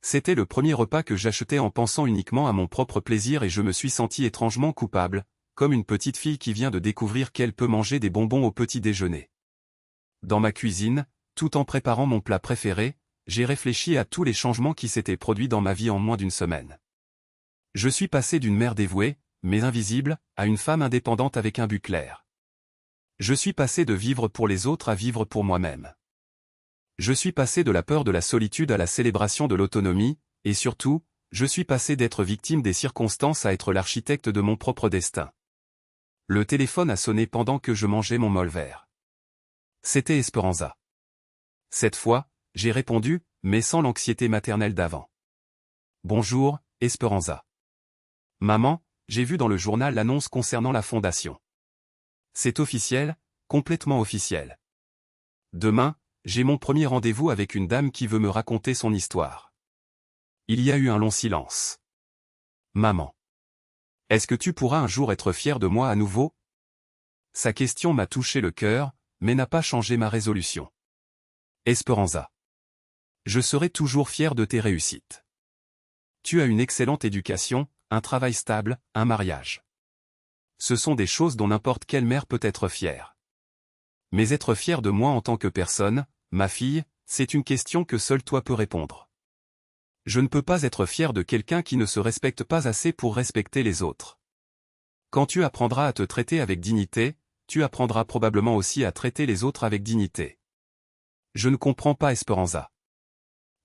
C'était le premier repas que j'achetais en pensant uniquement à mon propre plaisir et je me suis senti étrangement coupable, comme une petite fille qui vient de découvrir qu'elle peut manger des bonbons au petit déjeuner. Dans ma cuisine, tout en préparant mon plat préféré, j'ai réfléchi à tous les changements qui s'étaient produits dans ma vie en moins d'une semaine. Je suis passé d'une mère dévouée, mais invisible, à une femme indépendante avec un but clair. Je suis passé de vivre pour les autres à vivre pour moi-même. Je suis passé de la peur de la solitude à la célébration de l'autonomie, et surtout, je suis passé d'être victime des circonstances à être l'architecte de mon propre destin. Le téléphone a sonné pendant que je mangeais mon mole vert. C'était Esperanza. Cette fois, j'ai répondu, mais sans l'anxiété maternelle d'avant. Bonjour, Esperanza. Maman, j'ai vu dans le journal l'annonce concernant la fondation. C'est officiel, complètement officiel. Demain, j'ai mon premier rendez-vous avec une dame qui veut me raconter son histoire. Il y a eu un long silence. Maman. Est-ce que tu pourras un jour être fière de moi à nouveau? Sa question m'a touché le cœur, mais n'a pas changé ma résolution. Esperanza. Je serai toujours fier de tes réussites. Tu as une excellente éducation, un travail stable, un mariage. Ce sont des choses dont n'importe quelle mère peut être fière. Mais être fier de moi en tant que personne, ma fille, c'est une question que seul toi peux répondre. Je ne peux pas être fier de quelqu'un qui ne se respecte pas assez pour respecter les autres. Quand tu apprendras à te traiter avec dignité, tu apprendras probablement aussi à traiter les autres avec dignité. Je ne comprends pas Esperanza.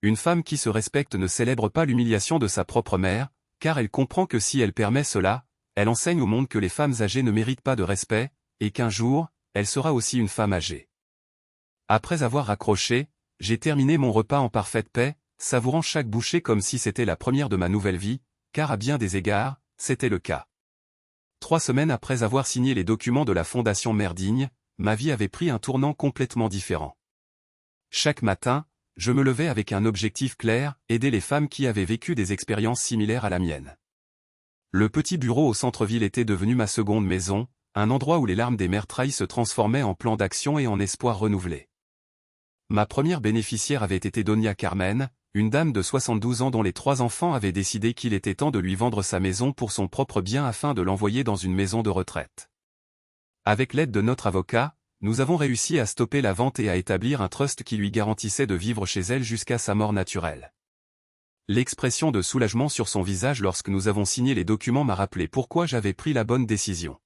Une femme qui se respecte ne célèbre pas l'humiliation de sa propre mère, car elle comprend que si elle permet cela, elle enseigne au monde que les femmes âgées ne méritent pas de respect, et qu'un jour, elle sera aussi une femme âgée. Après avoir raccroché, j'ai terminé mon repas en parfaite paix, savourant chaque bouchée comme si c'était la première de ma nouvelle vie, car à bien des égards, c'était le cas. 3 semaines après avoir signé les documents de la Fondation Mère Digne, ma vie avait pris un tournant complètement différent. Chaque matin, je me levais avec un objectif clair, aider les femmes qui avaient vécu des expériences similaires à la mienne. Le petit bureau au centre-ville était devenu ma seconde maison, un endroit où les larmes des mères trahies se transformaient en plan d'action et en espoir renouvelé. Ma première bénéficiaire avait été Donia Carmen, une dame de 72 ans dont les 3 enfants avaient décidé qu'il était temps de lui vendre sa maison pour son propre bien afin de l'envoyer dans une maison de retraite. Avec l'aide de notre avocat, nous avons réussi à stopper la vente et à établir un trust qui lui garantissait de vivre chez elle jusqu'à sa mort naturelle. L'expression de soulagement sur son visage lorsque nous avons signé les documents m'a rappelé pourquoi j'avais pris la bonne décision.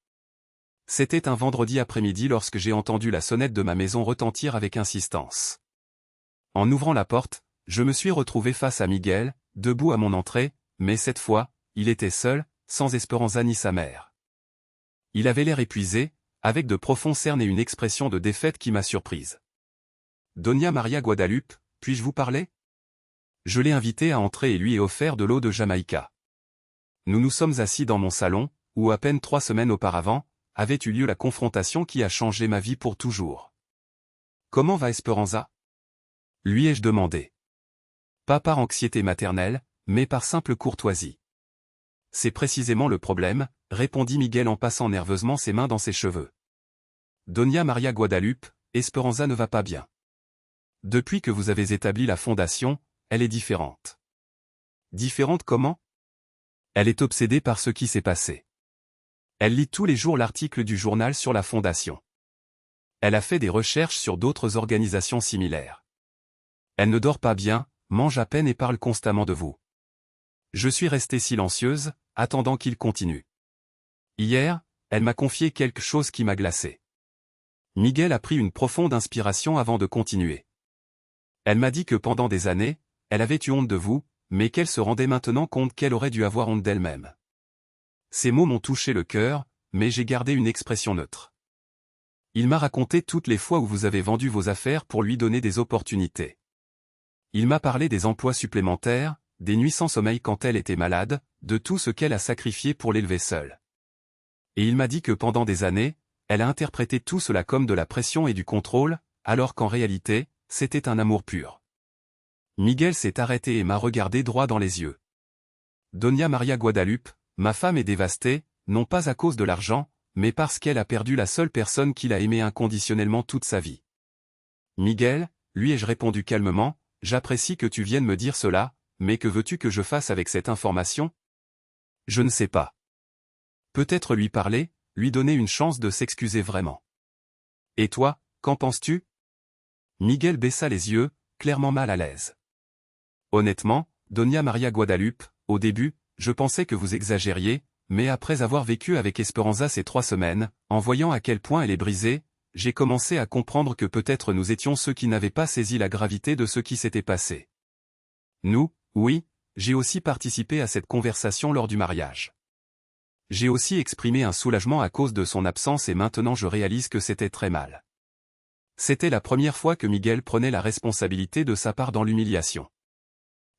C'était un vendredi après-midi lorsque j'ai entendu la sonnette de ma maison retentir avec insistance. En ouvrant la porte, je me suis retrouvé face à Miguel, debout à mon entrée, mais cette fois, il était seul, sans Esperanza ni sa mère. Il avait l'air épuisé, avec de profonds cernes et une expression de défaite qui m'a surprise. « Doña María Guadalupe, puis-je vous parler ?» Je l'ai invité à entrer et lui ai offert de l'eau de Jamaïca. Nous nous sommes assis dans mon salon, où à peine 3 semaines auparavant, avait eu lieu la confrontation qui a changé ma vie pour toujours. « Comment va Esperanza ?» lui ai-je demandé. Pas par anxiété maternelle, mais par simple courtoisie. « C'est précisément le problème, » répondit Miguel en passant nerveusement ses mains dans ses cheveux. Doña María Guadalupe, Esperanza ne va pas bien. Depuis que vous avez établi la fondation, elle est différente. Différente comment? Elle est obsédée par ce qui s'est passé. Elle lit tous les jours l'article du journal sur la fondation. Elle a fait des recherches sur d'autres organisations similaires. Elle ne dort pas bien, mange à peine et parle constamment de vous. Je suis restée silencieuse, attendant qu'il continue. Hier, elle m'a confié quelque chose qui m'a glacé. Miguel a pris une profonde inspiration avant de continuer. Elle m'a dit que pendant des années, elle avait eu honte de vous, mais qu'elle se rendait maintenant compte qu'elle aurait dû avoir honte d'elle-même. Ces mots m'ont touché le cœur, mais j'ai gardé une expression neutre. Il m'a raconté toutes les fois où vous avez vendu vos affaires pour lui donner des opportunités. Il m'a parlé des emplois supplémentaires, des nuits sans sommeil quand elle était malade, de tout ce qu'elle a sacrifié pour l'élever seule. Et il m'a dit que pendant des années, elle a interprété tout cela comme de la pression et du contrôle, alors qu'en réalité, c'était un amour pur. Miguel s'est arrêté et m'a regardé droit dans les yeux. Doña María Guadalupe, ma femme est dévastée, non pas à cause de l'argent, mais parce qu'elle a perdu la seule personne qu'il a aimée inconditionnellement toute sa vie. Miguel, lui ai-je répondu calmement, j'apprécie que tu viennes me dire cela, mais que veux-tu que je fasse avec cette information? Je ne sais pas. Peut-être lui parler, lui donner une chance de s'excuser vraiment. Et toi, qu'en penses-tu? Miguel baissa les yeux, clairement mal à l'aise. Honnêtement, Doña María Guadalupe, au début, je pensais que vous exagériez, mais après avoir vécu avec Esperanza ces 3 semaines, en voyant à quel point elle est brisée, j'ai commencé à comprendre que peut-être nous étions ceux qui n'avaient pas saisi la gravité de ce qui s'était passé. Nous, oui, j'ai aussi participé à cette conversation lors du mariage. J'ai aussi exprimé un soulagement à cause de son absence et maintenant je réalise que c'était très mal. C'était la première fois que Miguel prenait la responsabilité de sa part dans l'humiliation.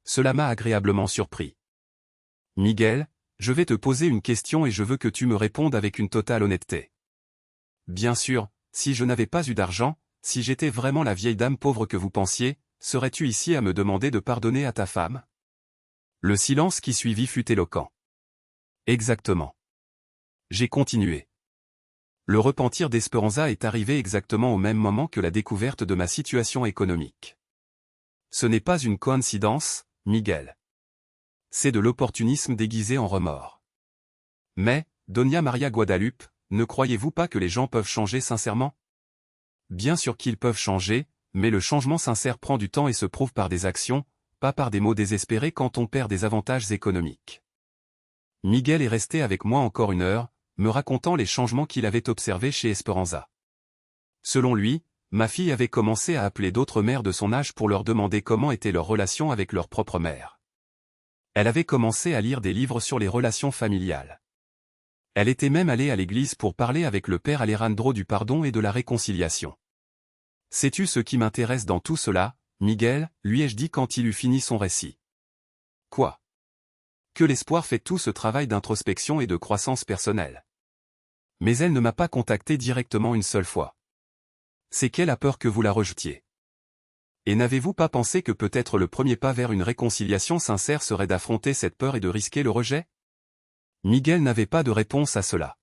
Cela m'a agréablement surpris. Miguel, je vais te poser une question et je veux que tu me répondes avec une totale honnêteté. Bien sûr, si je n'avais pas eu d'argent, si j'étais vraiment la vieille dame pauvre que vous pensiez, serais-tu ici à me demander de pardonner à ta femme? Le silence qui suivit fut éloquent. Exactement. J'ai continué. Le repentir d'Esperanza est arrivé exactement au même moment que la découverte de ma situation économique. Ce n'est pas une coïncidence, Miguel. C'est de l'opportunisme déguisé en remords. Mais, Doña María Guadalupe, ne croyez-vous pas que les gens peuvent changer sincèrement? Bien sûr qu'ils peuvent changer, mais le changement sincère prend du temps et se prouve par des actions, pas par des mots désespérés quand on perd des avantages économiques. Miguel est resté avec moi encore 1 heure, me racontant les changements qu'il avait observés chez Esperanza. Selon lui, ma fille avait commencé à appeler d'autres mères de son âge pour leur demander comment était leur relation avec leur propre mère. Elle avait commencé à lire des livres sur les relations familiales. Elle était même allée à l'église pour parler avec le père Alejandro du pardon et de la réconciliation. Sais-tu ce qui m'intéresse dans tout cela, Miguel, lui ai-je dit quand il eut fini son récit. Quoi? Que l'espoir fait tout ce travail d'introspection et de croissance personnelle. Mais elle ne m'a pas contacté directement une seule fois. C'est qu'elle a peur que vous la rejetiez. Et n'avez-vous pas pensé que peut-être le premier pas vers une réconciliation sincère serait d'affronter cette peur et de risquer le rejet? Miguel n'avait pas de réponse à cela.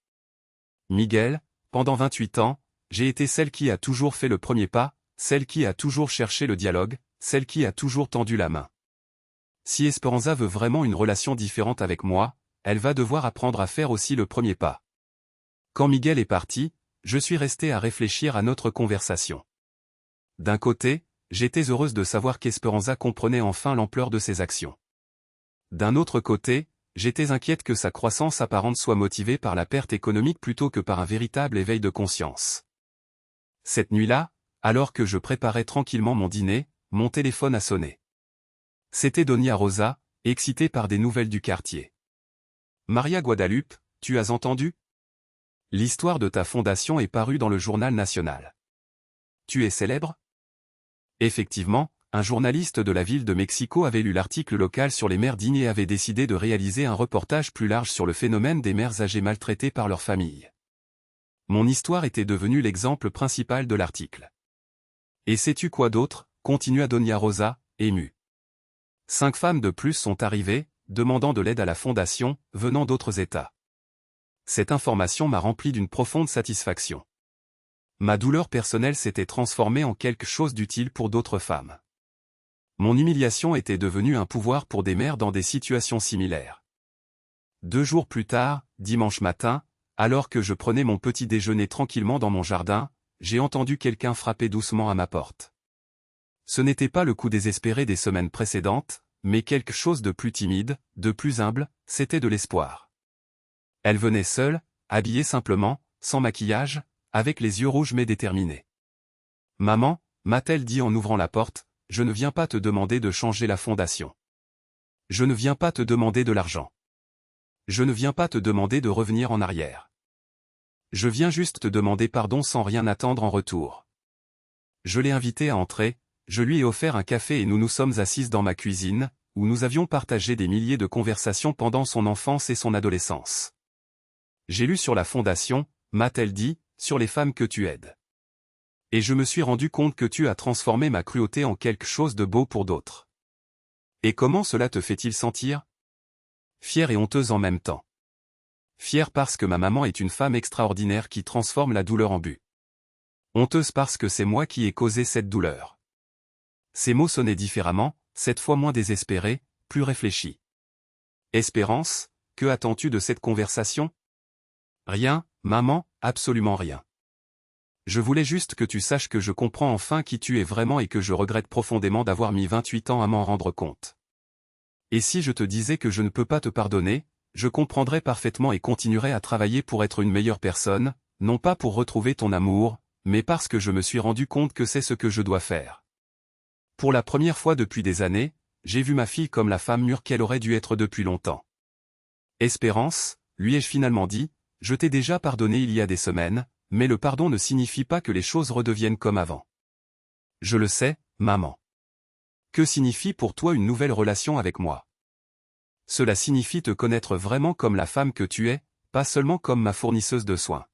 Miguel, pendant 28 ans, j'ai été celle qui a toujours fait le premier pas, celle qui a toujours cherché le dialogue, celle qui a toujours tendu la main. Si Esperanza veut vraiment une relation différente avec moi, elle va devoir apprendre à faire aussi le premier pas. Quand Miguel est parti, je suis resté à réfléchir à notre conversation. D'un côté, j'étais heureuse de savoir qu'Esperanza comprenait enfin l'ampleur de ses actions. D'un autre côté, j'étais inquiète que sa croissance apparente soit motivée par la perte économique plutôt que par un véritable éveil de conscience. Cette nuit-là, alors que je préparais tranquillement mon dîner, mon téléphone a sonné. C'était Doña Rosa, excitée par des nouvelles du quartier. María Guadalupe, tu as entendu? L'histoire de ta fondation est parue dans le journal national. Tu es célèbre? Effectivement, un journaliste de la ville de Mexico avait lu l'article local sur les mères dignes et avait décidé de réaliser un reportage plus large sur le phénomène des mères âgées maltraitées par leur famille. Mon histoire était devenue l'exemple principal de l'article. Et sais-tu quoi d'autre? Continua Doña Rosa, émue. 5 femmes de plus sont arrivées, demandant de l'aide à la fondation, venant d'autres États. Cette information m'a rempli d'une profonde satisfaction. Ma douleur personnelle s'était transformée en quelque chose d'utile pour d'autres femmes. Mon humiliation était devenue un pouvoir pour des mères dans des situations similaires. 2 jours plus tard, dimanche matin, alors que je prenais mon petit déjeuner tranquillement dans mon jardin, j'ai entendu quelqu'un frapper doucement à ma porte. Ce n'était pas le coup désespéré des semaines précédentes, mais quelque chose de plus timide, de plus humble, c'était de l'espoir. Elle venait seule, habillée simplement, sans maquillage, avec les yeux rouges mais déterminés. « Maman » m'a-t-elle dit en ouvrant la porte, « je ne viens pas te demander de changer la fondation. Je ne viens pas te demander de l'argent. Je ne viens pas te demander de revenir en arrière. Je viens juste te demander pardon sans rien attendre en retour. » Je l'ai invitée à entrer, je lui ai offert un café et nous nous sommes assises dans ma cuisine, où nous avions partagé des milliers de conversations pendant son enfance et son adolescence. J'ai lu sur la fondation, m'a-t-elle dit, sur les femmes que tu aides. Et je me suis rendu compte que tu as transformé ma cruauté en quelque chose de beau pour d'autres. Et comment cela te fait-il sentir? Fière et honteuse en même temps. Fière parce que ma maman est une femme extraordinaire qui transforme la douleur en but. Honteuse parce que c'est moi qui ai causé cette douleur. Ces mots sonnaient différemment, cette fois moins désespérés, plus réfléchis. Espérance, que attends-tu de cette conversation? Rien, maman, absolument rien. Je voulais juste que tu saches que je comprends enfin qui tu es vraiment et que je regrette profondément d'avoir mis 28 ans à m'en rendre compte. Et si je te disais que je ne peux pas te pardonner, je comprendrais parfaitement et continuerais à travailler pour être une meilleure personne, non pas pour retrouver ton amour, mais parce que je me suis rendu compte que c'est ce que je dois faire. Pour la première fois depuis des années, j'ai vu ma fille comme la femme mûre qu'elle aurait dû être depuis longtemps. Espérance, lui ai-je finalement dit, je t'ai déjà pardonné il y a des semaines, mais le pardon ne signifie pas que les choses redeviennent comme avant. Je le sais, maman. Que signifie pour toi une nouvelle relation avec moi? Cela signifie te connaître vraiment comme la femme que tu es, pas seulement comme ma fournisseuse de soins.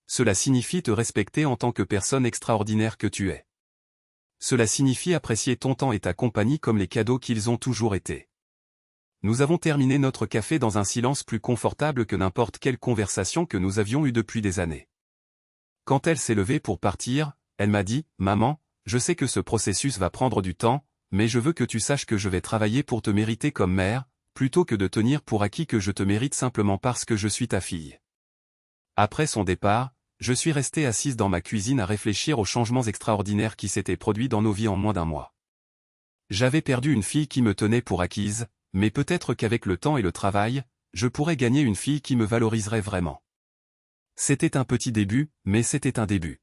Cela signifie te respecter en tant que personne extraordinaire que tu es. Cela signifie apprécier ton temps et ta compagnie comme les cadeaux qu'ils ont toujours été. Nous avons terminé notre café dans un silence plus confortable que n'importe quelle conversation que nous avions eue depuis des années. Quand elle s'est levée pour partir, elle m'a dit, « Maman, je sais que ce processus va prendre du temps, mais je veux que tu saches que je vais travailler pour te mériter comme mère, plutôt que de tenir pour acquis que je te mérite simplement parce que je suis ta fille. » Après son départ, je suis restée assise dans ma cuisine à réfléchir aux changements extraordinaires qui s'étaient produits dans nos vies en moins d'un mois. J'avais perdu une fille qui me tenait pour acquise, mais peut-être qu'avec le temps et le travail, je pourrais gagner une fille qui me valoriserait vraiment. C'était un petit début, mais c'était un début.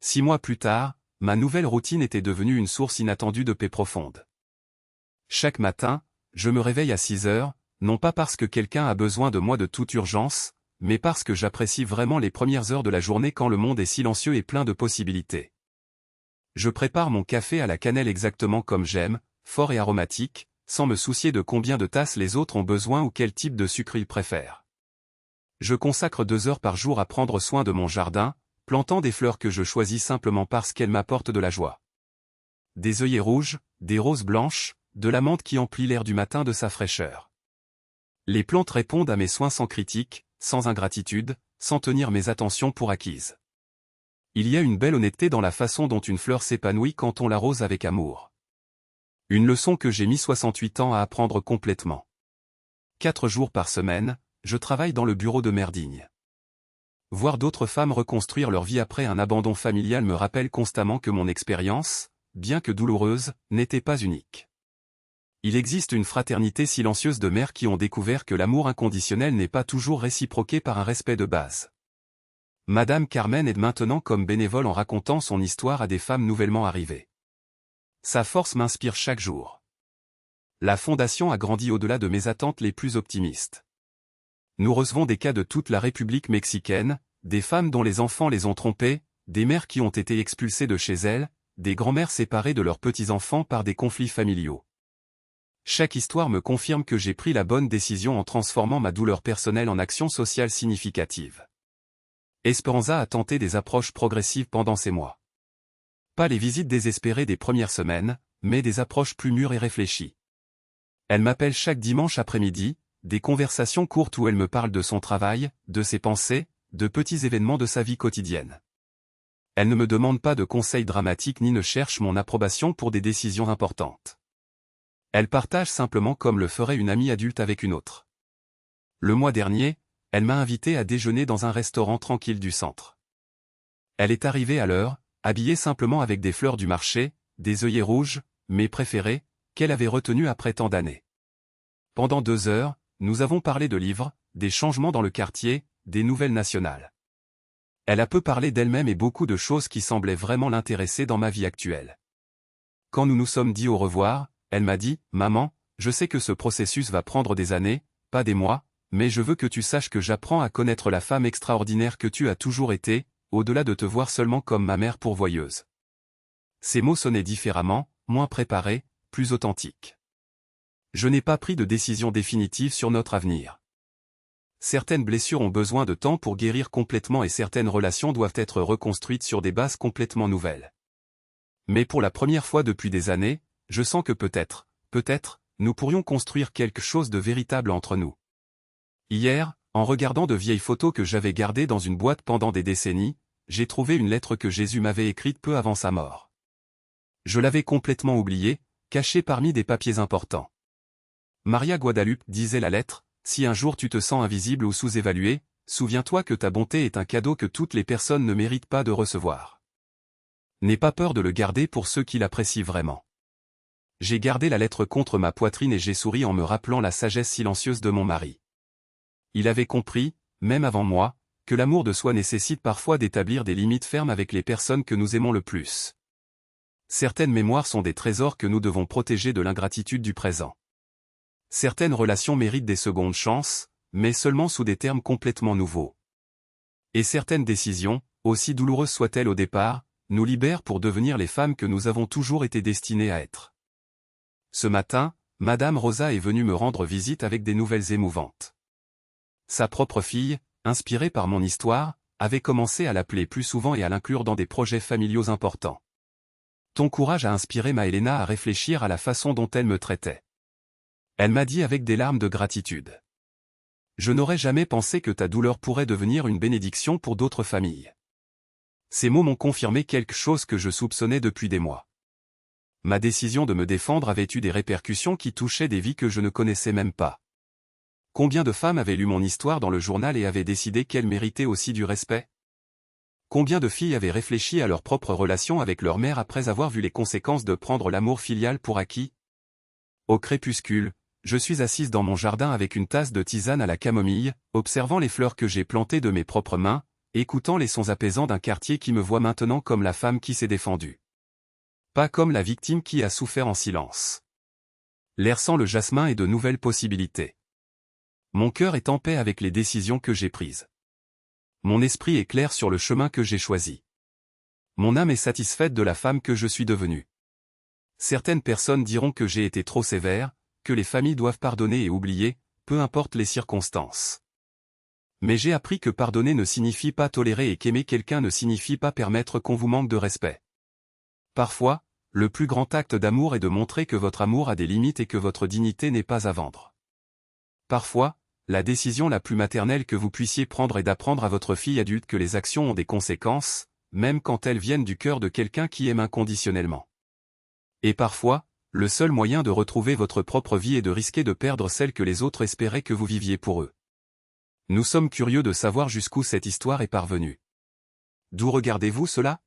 6 mois plus tard, ma nouvelle routine était devenue une source inattendue de paix profonde. Chaque matin, je me réveille à 6 heures, non pas parce que quelqu'un a besoin de moi de toute urgence, mais parce que j'apprécie vraiment les premières heures de la journée quand le monde est silencieux et plein de possibilités. Je prépare mon café à la cannelle exactement comme j'aime, fort et aromatique, sans me soucier de combien de tasses les autres ont besoin ou quel type de sucre ils préfèrent. Je consacre 2 heures par jour à prendre soin de mon jardin, plantant des fleurs que je choisis simplement parce qu'elles m'apportent de la joie. Des œillets rouges, des roses blanches, de la menthe qui emplit l'air du matin de sa fraîcheur. Les plantes répondent à mes soins sans critique, sans ingratitude, sans tenir mes attentions pour acquises. Il y a une belle honnêteté dans la façon dont une fleur s'épanouit quand on l'arrose avec amour. Une leçon que j'ai mis 68 ans à apprendre complètement. 4 jours par semaine, je travaille dans le bureau de mère digne. Voir d'autres femmes reconstruire leur vie après un abandon familial me rappelle constamment que mon expérience, bien que douloureuse, n'était pas unique. Il existe une fraternité silencieuse de mères qui ont découvert que l'amour inconditionnel n'est pas toujours réciproqué par un respect de base. Madame Carmen aide maintenant comme bénévole en racontant son histoire à des femmes nouvellement arrivées. Sa force m'inspire chaque jour. La fondation a grandi au-delà de mes attentes les plus optimistes. Nous recevons des cas de toute la République mexicaine, des femmes dont les enfants les ont trompées, des mères qui ont été expulsées de chez elles, des grands-mères séparées de leurs petits-enfants par des conflits familiaux. Chaque histoire me confirme que j'ai pris la bonne décision en transformant ma douleur personnelle en action sociale significative. Esperanza a tenté des approches progressives pendant ces mois. Pas les visites désespérées des premières semaines, mais des approches plus mûres et réfléchies. Elle m'appelle chaque dimanche après-midi, des conversations courtes où elle me parle de son travail, de ses pensées, de petits événements de sa vie quotidienne. Elle ne me demande pas de conseils dramatiques ni ne cherche mon approbation pour des décisions importantes. Elle partage simplement comme le ferait une amie adulte avec une autre. Le mois dernier, elle m'a invité à déjeuner dans un restaurant tranquille du centre. Elle est arrivée à l'heure, habillée simplement avec des fleurs du marché, des œillets rouges, mes préférés, qu'elle avait retenus après tant d'années. Pendant 2 heures, nous avons parlé de livres, des changements dans le quartier, des nouvelles nationales. Elle a peu parlé d'elle-même et beaucoup de choses qui semblaient vraiment l'intéresser dans ma vie actuelle. Quand nous nous sommes dit au revoir, elle m'a dit, « Maman, je sais que ce processus va prendre des années, pas des mois, mais je veux que tu saches que j'apprends à connaître la femme extraordinaire que tu as toujours été, au-delà de te voir seulement comme ma mère pourvoyeuse. » Ces mots sonnaient différemment, moins préparés, plus authentiques. Je n'ai pas pris de décision définitive sur notre avenir. Certaines blessures ont besoin de temps pour guérir complètement et certaines relations doivent être reconstruites sur des bases complètement nouvelles. Mais pour la première fois depuis des années, je sens que peut-être, nous pourrions construire quelque chose de véritable entre nous. Hier, en regardant de vieilles photos que j'avais gardées dans une boîte pendant des décennies, j'ai trouvé une lettre que Jésus m'avait écrite peu avant sa mort. Je l'avais complètement oubliée, cachée parmi des papiers importants. Maria Guadalupe disait la lettre, « Si un jour tu te sens invisible ou sous-évalué, souviens-toi que ta bonté est un cadeau que toutes les personnes ne méritent pas de recevoir. N'aie pas peur de le garder pour ceux qui l'apprécient vraiment. » J'ai gardé la lettre contre ma poitrine et j'ai souri en me rappelant la sagesse silencieuse de mon mari. Il avait compris, même avant moi, que l'amour de soi nécessite parfois d'établir des limites fermes avec les personnes que nous aimons le plus. Certaines mémoires sont des trésors que nous devons protéger de l'ingratitude du présent. Certaines relations méritent des secondes chances, mais seulement sous des termes complètement nouveaux. Et certaines décisions, aussi douloureuses soient-elles au départ, nous libère pour devenir les femmes que nous avons toujours été destinées à être. Ce matin, Madame Rosa est venue me rendre visite avec des nouvelles émouvantes. Sa propre fille, inspirée par mon histoire, avait commencé à l'appeler plus souvent et à l'inclure dans des projets familiaux importants. Ton courage a inspiré Maëlena à réfléchir à la façon dont elle me traitait. Elle m'a dit avec des larmes de gratitude. Je n'aurais jamais pensé que ta douleur pourrait devenir une bénédiction pour d'autres familles. Ces mots m'ont confirmé quelque chose que je soupçonnais depuis des mois. Ma décision de me défendre avait eu des répercussions qui touchaient des vies que je ne connaissais même pas. Combien de femmes avaient lu mon histoire dans le journal et avaient décidé qu'elle méritait aussi du respect? Combien de filles avaient réfléchi à leur propre relation avec leur mère après avoir vu les conséquences de prendre l'amour filial pour acquis? Au crépuscule, je suis assise dans mon jardin avec une tasse de tisane à la camomille, observant les fleurs que j'ai plantées de mes propres mains, écoutant les sons apaisants d'un quartier qui me voit maintenant comme la femme qui s'est défendue. Pas comme la victime qui a souffert en silence. L'air sent le jasmin et de nouvelles possibilités. Mon cœur est en paix avec les décisions que j'ai prises. Mon esprit est clair sur le chemin que j'ai choisi. Mon âme est satisfaite de la femme que je suis devenue. Certaines personnes diront que j'ai été trop sévère, que les familles doivent pardonner et oublier, peu importe les circonstances. Mais j'ai appris que pardonner ne signifie pas tolérer et qu'aimer quelqu'un ne signifie pas permettre qu'on vous manque de respect. Parfois, le plus grand acte d'amour est de montrer que votre amour a des limites et que votre dignité n'est pas à vendre. Parfois, la décision la plus maternelle que vous puissiez prendre est d'apprendre à votre fille adulte que les actions ont des conséquences, même quand elles viennent du cœur de quelqu'un qui aime inconditionnellement. Et parfois, le seul moyen de retrouver votre propre vie est de risquer de perdre celle que les autres espéraient que vous viviez pour eux. Nous sommes curieux de savoir jusqu'où cette histoire est parvenue. D'où regardez-vous cela?